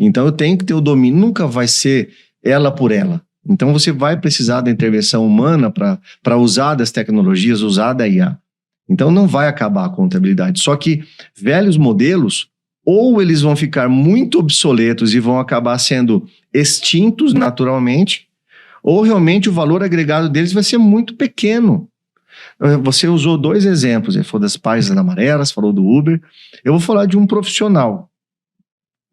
S2: Então, eu tenho que ter o domínio, nunca vai ser ela por ela. Então, você vai precisar da intervenção humana para usar das tecnologias, usar da IA. Então, não vai acabar a contabilidade. Só que velhos modelos, ou eles vão ficar muito obsoletos e vão acabar sendo extintos naturalmente, ou realmente o valor agregado deles vai ser muito pequeno. Você usou 2 exemplos, falou das páginas amarelas, falou do Uber. Eu vou falar de um profissional,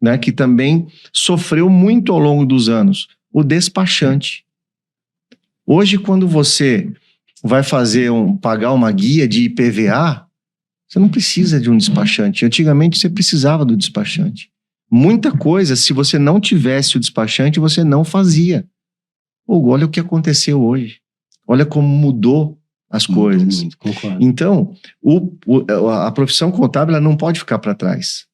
S2: né, que também sofreu muito ao longo dos anos, o despachante. Hoje, quando você vai pagar uma guia de IPVA, você não precisa de um despachante. Antigamente você precisava do despachante. Muita coisa, se você não tivesse o despachante, você não fazia. Olha o que aconteceu hoje. Olha como mudou as coisas.
S1: Muito, concordo.
S2: Então, a profissão contábil ela não pode ficar para trás.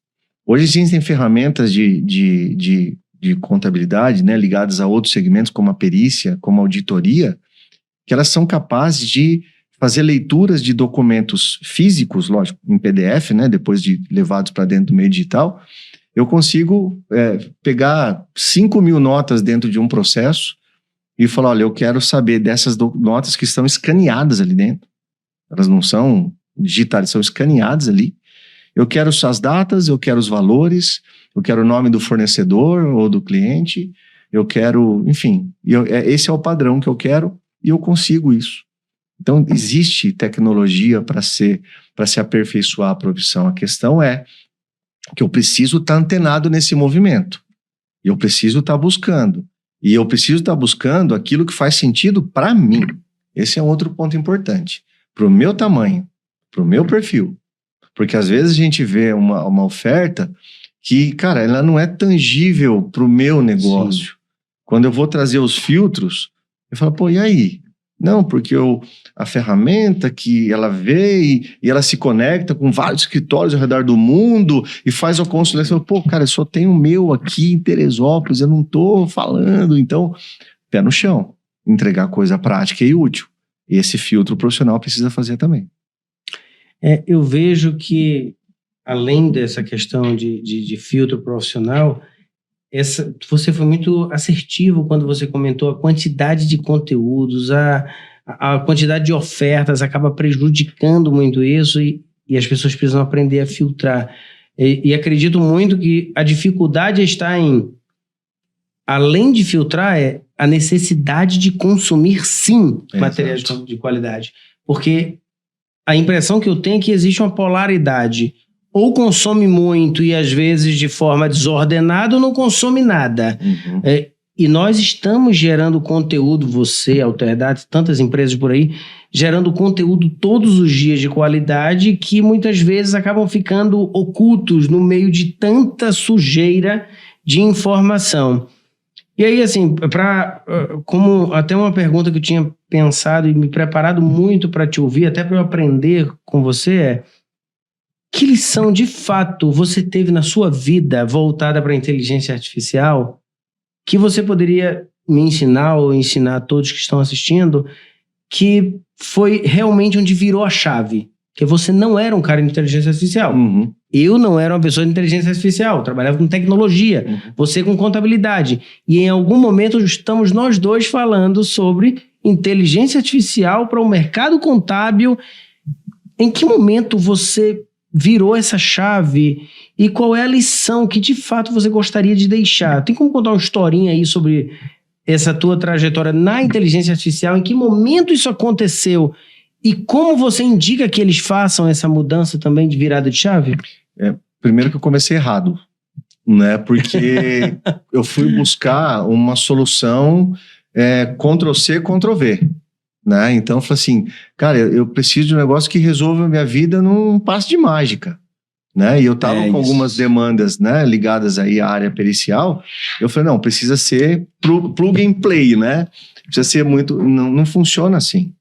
S2: Hoje existem ferramentas de contabilidade, né, ligadas a outros segmentos, como a perícia, como a auditoria, que elas são capazes de fazer leituras de documentos físicos, lógico, em PDF, né, depois de levados para dentro do meio digital. Eu consigo pegar 5.000 notas dentro de um processo e falar, olha, eu quero saber dessas notas que estão escaneadas ali dentro. Elas não são digitais, são escaneadas ali. Eu quero as datas, eu quero os valores, eu quero o nome do fornecedor ou do cliente, eu quero, enfim, esse é o padrão que eu quero e eu consigo isso. Então, existe tecnologia para se aperfeiçoar a profissão. A questão é que eu preciso estar antenado nesse movimento. E eu preciso estar buscando. E eu preciso estar buscando aquilo que faz sentido para mim. Esse é um outro ponto importante. Para o meu tamanho, para o meu perfil. Porque às vezes a gente vê uma oferta que, cara, ela não é tangível para o meu negócio. Sim. Quando eu vou trazer os filtros, eu falo, pô, e aí? Não, porque a ferramenta que ela vê e ela se conecta com vários escritórios ao redor do mundo e faz a conciliação. Pô, cara, eu só tenho o meu aqui em Teresópolis, eu não tô falando. Então, pé no chão, entregar coisa prática e útil. E esse filtro profissional precisa fazer também.
S1: Eu vejo que, além dessa questão de filtro profissional, você foi muito assertivo quando você comentou a quantidade de conteúdos, a quantidade de ofertas acaba prejudicando muito isso e as pessoas precisam aprender a filtrar. E acredito muito que a dificuldade está em, além de filtrar, a necessidade de consumir, sim, materiais de qualidade. Porque a impressão que eu tenho é que existe uma polaridade. Ou consome muito e às vezes de forma desordenada ou não consome nada.
S2: Uhum.
S1: E nós estamos gerando conteúdo, você, Alterdata, tantas empresas por aí, gerando conteúdo todos os dias de qualidade que muitas vezes acabam ficando ocultos no meio de tanta sujeira de informação. E aí, assim, como até uma pergunta que eu tinha pensado e me preparado muito para te ouvir, até para eu aprender com você, que lição, de fato, você teve na sua vida voltada para a inteligência artificial que você poderia me ensinar ou ensinar a todos que estão assistindo, que foi realmente onde virou a chave? Que você não era um cara de inteligência artificial.
S2: Uhum.
S1: Eu não era uma pessoa de inteligência artificial, trabalhava com tecnologia, você com contabilidade. E em algum momento estamos nós dois falando sobre inteligência artificial para o mercado contábil. Em que momento você virou essa chave e qual é a lição que de fato você gostaria de deixar? Tem como contar uma historinha aí sobre essa tua trajetória na inteligência artificial? Em que momento isso aconteceu? E como você indica que eles façam essa mudança também de virada de chave?
S2: Primeiro que eu comecei errado, né? Porque eu fui buscar uma solução Ctrl+C, Ctrl+V. Né? Então eu falei assim, cara, eu preciso de um negócio que resolva a minha vida num passe de mágica. Né? E eu tava com algumas demandas, né, ligadas aí à área pericial. Eu falei, não, precisa ser plug and play, né? Precisa ser muito... Não funciona assim.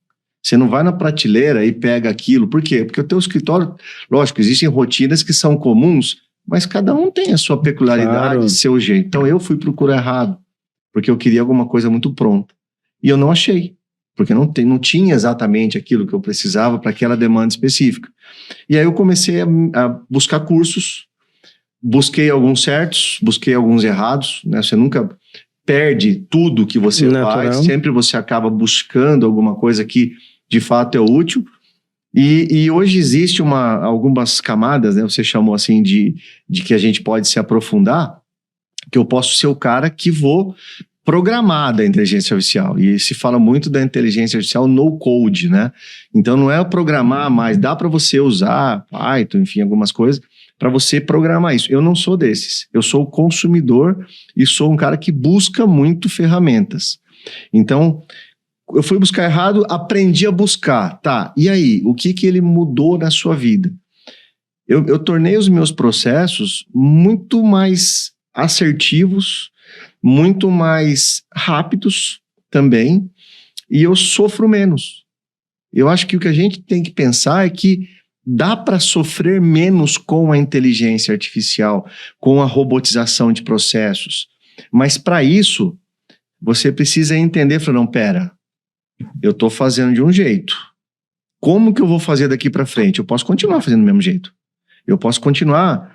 S2: Você não vai na prateleira e pega aquilo. Por quê? Porque o teu escritório... Lógico, existem rotinas que são comuns, mas cada um tem a sua peculiaridade,
S1: Claro.
S2: seu jeito. Então eu fui procurar errado, porque eu queria alguma coisa muito pronta. E eu não achei, porque não tinha exatamente aquilo que eu precisava para aquela demanda específica. E aí eu comecei a buscar cursos, busquei alguns certos, busquei alguns errados, né? Você nunca perde tudo que você faz, sempre você acaba buscando alguma coisa que de fato é útil. E hoje existe algumas camadas, né? Você chamou assim de que a gente pode se aprofundar, que eu posso ser o cara que vou programar da inteligência artificial. E se fala muito da inteligência artificial no code, né? Então não é programar mais, dá para você usar Python, enfim, algumas coisas, para você programar isso. Eu não sou desses. Eu sou o consumidor e sou um cara que busca muito ferramentas. Então, eu fui buscar errado, aprendi a buscar. Tá, e aí? O que ele mudou na sua vida? Eu tornei os meus processos muito mais assertivos, muito mais rápidos também, e eu sofro menos. Eu acho que o que a gente tem que pensar é que dá para sofrer menos com a inteligência artificial, com a robotização de processos. Mas para isso, você precisa entender, falar, não, pera, eu estou fazendo de um jeito. Como que eu vou fazer daqui para frente? Eu posso continuar fazendo do mesmo jeito. Eu posso continuar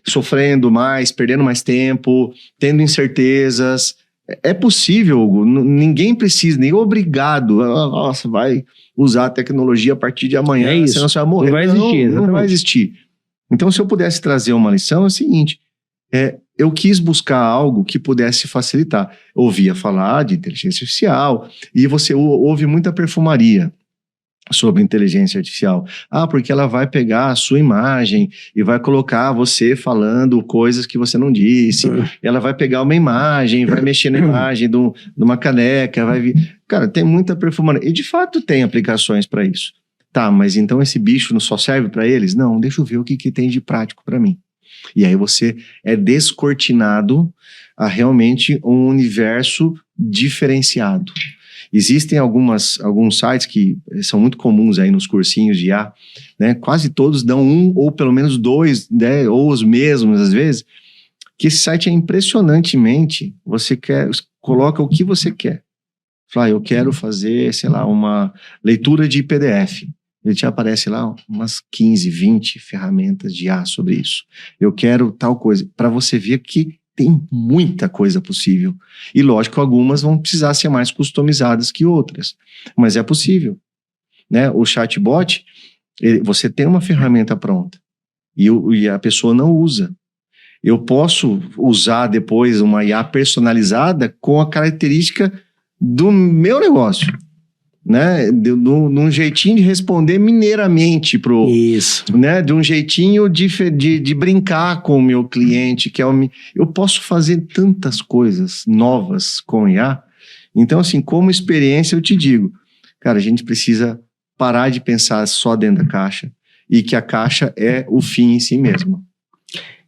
S2: sofrendo mais, perdendo mais tempo, tendo incertezas. É possível, Hugo. Ninguém precisa, nem obrigado. Nossa, vai usar a tecnologia a partir de amanhã, senão você vai morrer.
S1: Não vai existir,
S2: não vai existir. Então, se eu pudesse trazer uma lição, é o seguinte, eu quis buscar algo que pudesse facilitar. Eu ouvia falar de inteligência artificial, e você ouve muita perfumaria sobre inteligência artificial. Porque ela vai pegar a sua imagem e vai colocar você falando coisas que você não disse. Ela vai pegar uma imagem, vai mexer na imagem de uma caneca, vai vir... Cara, tem muita perfumaria. E de fato tem aplicações para isso. Tá, mas então esse bicho não só serve para eles? Não, deixa eu ver o que tem de prático para mim. E aí você é descortinado a realmente um universo diferenciado. Existem alguns sites que são muito comuns aí nos cursinhos de IA, né? Quase todos dão um ou pelo menos dois, né? Ou os mesmos às vezes, que esse site é impressionantemente, coloca o que você quer. Fala, eu quero fazer, sei lá, uma leitura de PDF. Ele te aparece lá umas 15, 20 ferramentas de IA sobre isso. Eu quero tal coisa, para você ver que tem muita coisa possível. E lógico, algumas vão precisar ser mais customizadas que outras, mas é possível, né? O chatbot, você tem uma ferramenta pronta e a pessoa não usa. Eu posso usar depois uma IA personalizada com a característica do meu negócio, né? De um jeitinho de responder mineiramente
S1: Isso.
S2: né? De um jeitinho de brincar com o meu cliente, que é eu posso fazer tantas coisas novas com IA. Então, assim, como experiência, eu te digo, cara, a gente precisa parar de pensar só dentro da caixa e que a caixa é o fim em si mesmo.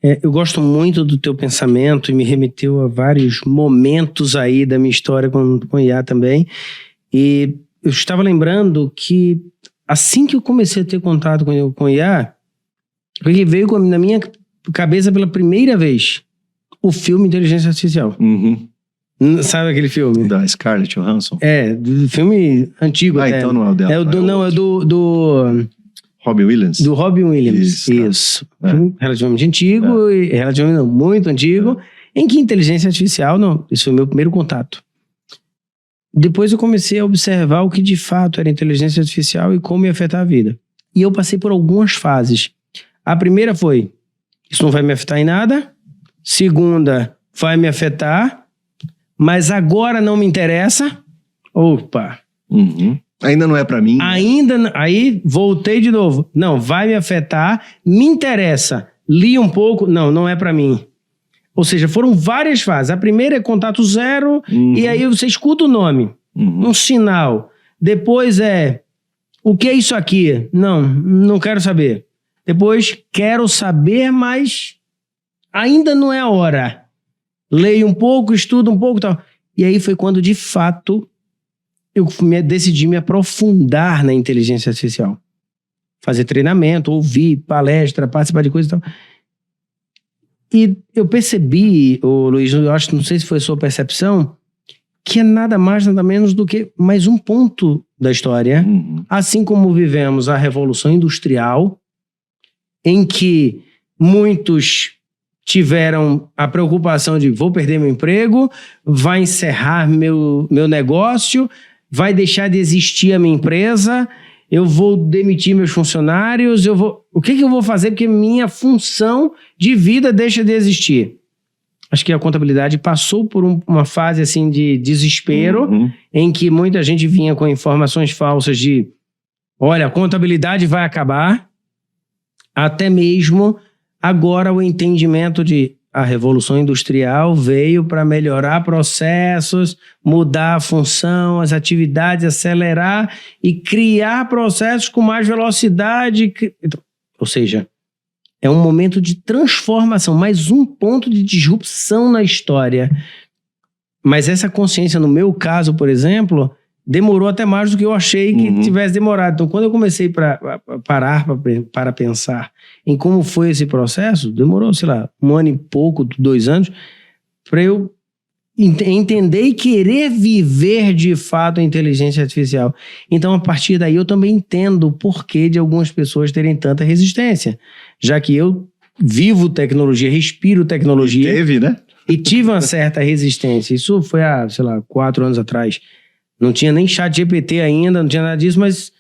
S1: Eu gosto muito do teu pensamento e me remeteu a vários momentos aí da minha história com IA também. E eu estava lembrando que assim que eu comecei a ter contato com IA, porque veio na minha cabeça pela primeira vez o filme Inteligência Artificial.
S2: Uhum.
S1: Sabe aquele filme?
S2: Da Scarlett Johansson?
S1: Do filme antigo.
S2: Então não é o dela.
S1: É do
S2: Robin Williams?
S1: Do Robin Williams, isso. Relativamente antigo, e relativamente não, muito antigo, em que inteligência artificial, isso foi o meu primeiro contato. Depois eu comecei a observar o que de fato era inteligência artificial e como ia afetar a vida. E eu passei por algumas fases. A primeira foi, isso não vai me afetar em nada. Segunda, vai me afetar, mas agora não me interessa. Opa!
S2: Uhum. Ainda não é pra mim.
S1: Aí voltei de novo. Não, vai me afetar, me interessa. Li um pouco, não é pra mim. Ou seja, foram várias fases. A primeira é contato zero, e aí você escuta o nome, um sinal. Depois o que é isso aqui? Não quero saber. Depois, quero saber, mas ainda não é a hora. Leio um pouco, estudo um pouco e tal. E aí foi quando, de fato, eu decidi me aprofundar na inteligência artificial. Fazer treinamento, ouvir palestra, participar de coisas e tal. E eu percebi, Luiz, eu acho, não sei se foi a sua percepção, que é nada mais, nada menos do que mais um ponto da história. Assim como vivemos a Revolução Industrial, em que muitos tiveram a preocupação de vou perder meu emprego, vai encerrar meu negócio, vai deixar de existir a minha empresa, eu vou demitir meus funcionários, o que eu vou fazer porque minha função de vida deixa de existir? Acho que a contabilidade passou por uma fase assim de desespero, em que muita gente vinha com informações falsas de olha, a contabilidade vai acabar, até mesmo agora o entendimento de a Revolução Industrial veio para melhorar processos, mudar a função, as atividades, acelerar e criar processos com mais velocidade. Ou seja, é um momento de transformação, mais um ponto de disrupção na história. Mas essa consciência, no meu caso, por exemplo, demorou até mais do que eu achei que tivesse demorado. Então, quando eu comecei para pensar em como foi esse processo, demorou, sei lá, 1 ano e pouco, 2 anos, para eu entender e querer viver de fato a inteligência artificial. Então, a partir daí, eu também entendo o porquê de algumas pessoas terem tanta resistência, já que eu vivo tecnologia, respiro tecnologia.
S2: Teve, né?
S1: E tive uma certa resistência. Isso foi há, sei lá, 4 anos atrás. Não tinha nem ChatGPT ainda, não tinha nada disso, mas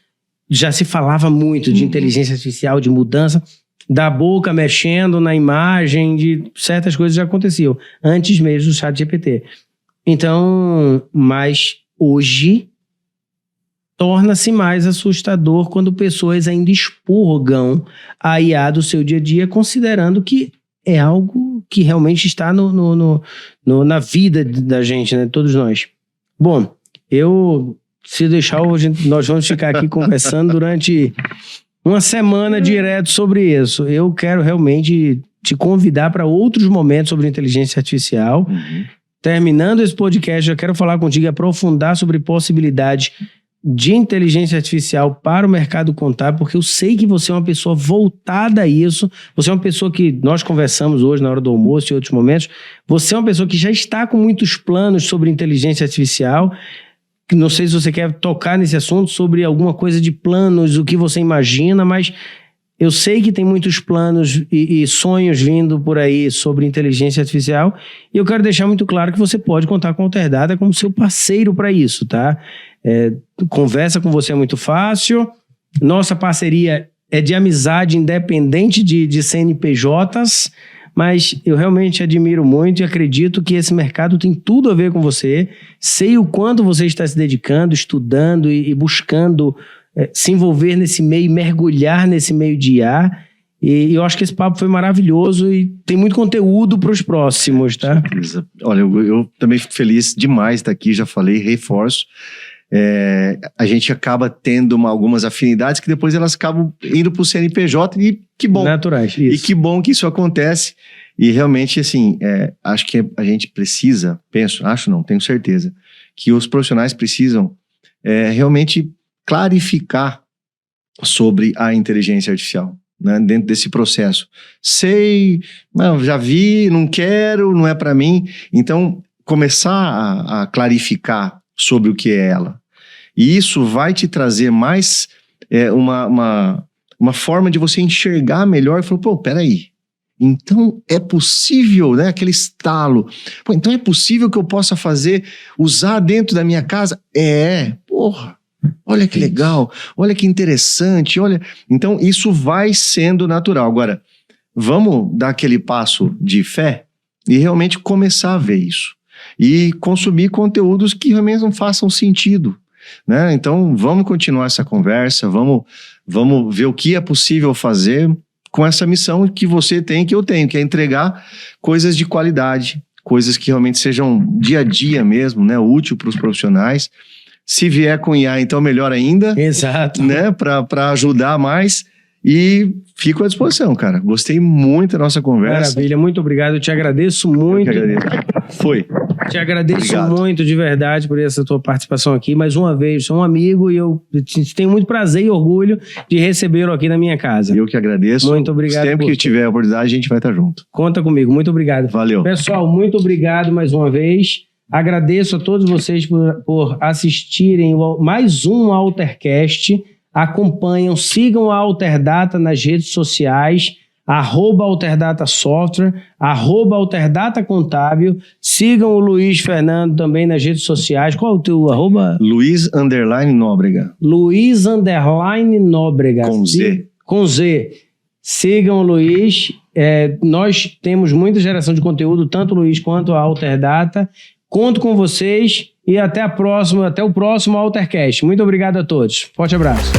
S1: já se falava muito de inteligência artificial, de mudança da boca mexendo na imagem, de certas coisas já aconteciam, antes mesmo do ChatGPT. Então, mas hoje torna-se mais assustador quando pessoas ainda expurgam a IA do seu dia a dia, considerando que é algo que realmente está na vida da gente, né? Todos nós. Bom, se deixar, nós vamos ficar aqui conversando durante uma semana direto sobre isso. Eu quero realmente te convidar para outros momentos sobre inteligência artificial. terminando esse podcast, eu quero falar contigo e aprofundar sobre possibilidades de inteligência artificial para o mercado contábil, porque eu sei que você é uma pessoa voltada a isso, você é uma pessoa que nós conversamos hoje na hora do almoço e outros momentos, você é uma pessoa que já está com muitos planos sobre inteligência artificial. Não sei se você quer tocar nesse assunto, sobre alguma coisa de planos, o que você imagina, mas eu sei que tem muitos planos e sonhos vindo por aí sobre inteligência artificial, e eu quero deixar muito claro que você pode contar com a Alterdata como seu parceiro para isso, tá? Conversa com você é muito fácil, nossa parceria é de amizade independente de CNPJs, mas eu realmente admiro muito e acredito que esse mercado tem tudo a ver com você. Sei o quanto você está se dedicando, estudando e buscando se envolver nesse meio, mergulhar nesse meio de IA. E eu acho que esse papo foi maravilhoso e tem muito conteúdo para os próximos, tá?
S2: Olha, eu também fico feliz demais de estar aqui, já falei, reforço. A gente acaba tendo algumas afinidades que depois elas acabam indo para o CNPJ e que bom.
S1: Naturais, isso.
S2: E que bom que isso acontece. E realmente, assim, acho que a gente precisa, tenho certeza, que os profissionais precisam realmente clarificar sobre a inteligência artificial, né, dentro desse processo. Já vi, não quero, não é para mim. Então, começar a clarificar sobre o que é ela. E isso vai te trazer mais uma forma de você enxergar melhor e falar, peraí, então é possível, né, aquele estalo, então é possível que eu possa usar dentro da minha casa? Olha que legal, olha que interessante, olha. Então isso vai sendo natural. Agora, vamos dar aquele passo de fé e realmente começar a ver isso. E consumir conteúdos que realmente não façam sentido, né? Então vamos continuar essa conversa, vamos ver o que é possível fazer com essa missão que você tem, que eu tenho, que é entregar coisas de qualidade, coisas que realmente sejam dia a dia mesmo, né, útil para os profissionais. Se vier com IA, então melhor ainda.
S1: Exato.
S2: Né, para ajudar mais. E fico à disposição, cara. Gostei muito da nossa conversa.
S1: Maravilha, muito obrigado. Eu te agradeço muito.
S2: Eu que agradeço. Foi.
S1: Te agradeço
S2: Obrigado.
S1: Muito de verdade por essa tua participação aqui. Mais uma vez, sou um amigo e eu tenho muito prazer e orgulho de recebê-lo aqui na minha casa.
S2: Eu que agradeço.
S1: Muito obrigado.
S2: Sempre que tiver a oportunidade, a gente vai estar junto.
S1: Conta comigo. Muito obrigado.
S2: Valeu.
S1: Pessoal, muito obrigado mais uma vez. Agradeço a todos vocês por assistirem mais um Altercast. Acompanham, sigam a Alterdata nas redes sociais, @Alterdata Software, @Alterdata Contábil. Sigam o Luiz Fernando também nas redes sociais. Qual é o teu @?
S2: Luiz_Nóbrega.
S1: Luiz_Nóbrega.
S2: Com Z.
S1: Com Z. Sigam o Luiz. Nós temos muita geração de conteúdo, tanto o Luiz quanto a Alterdata. Conto com vocês e até o próximo Altercast. Muito obrigado a todos. Forte abraço.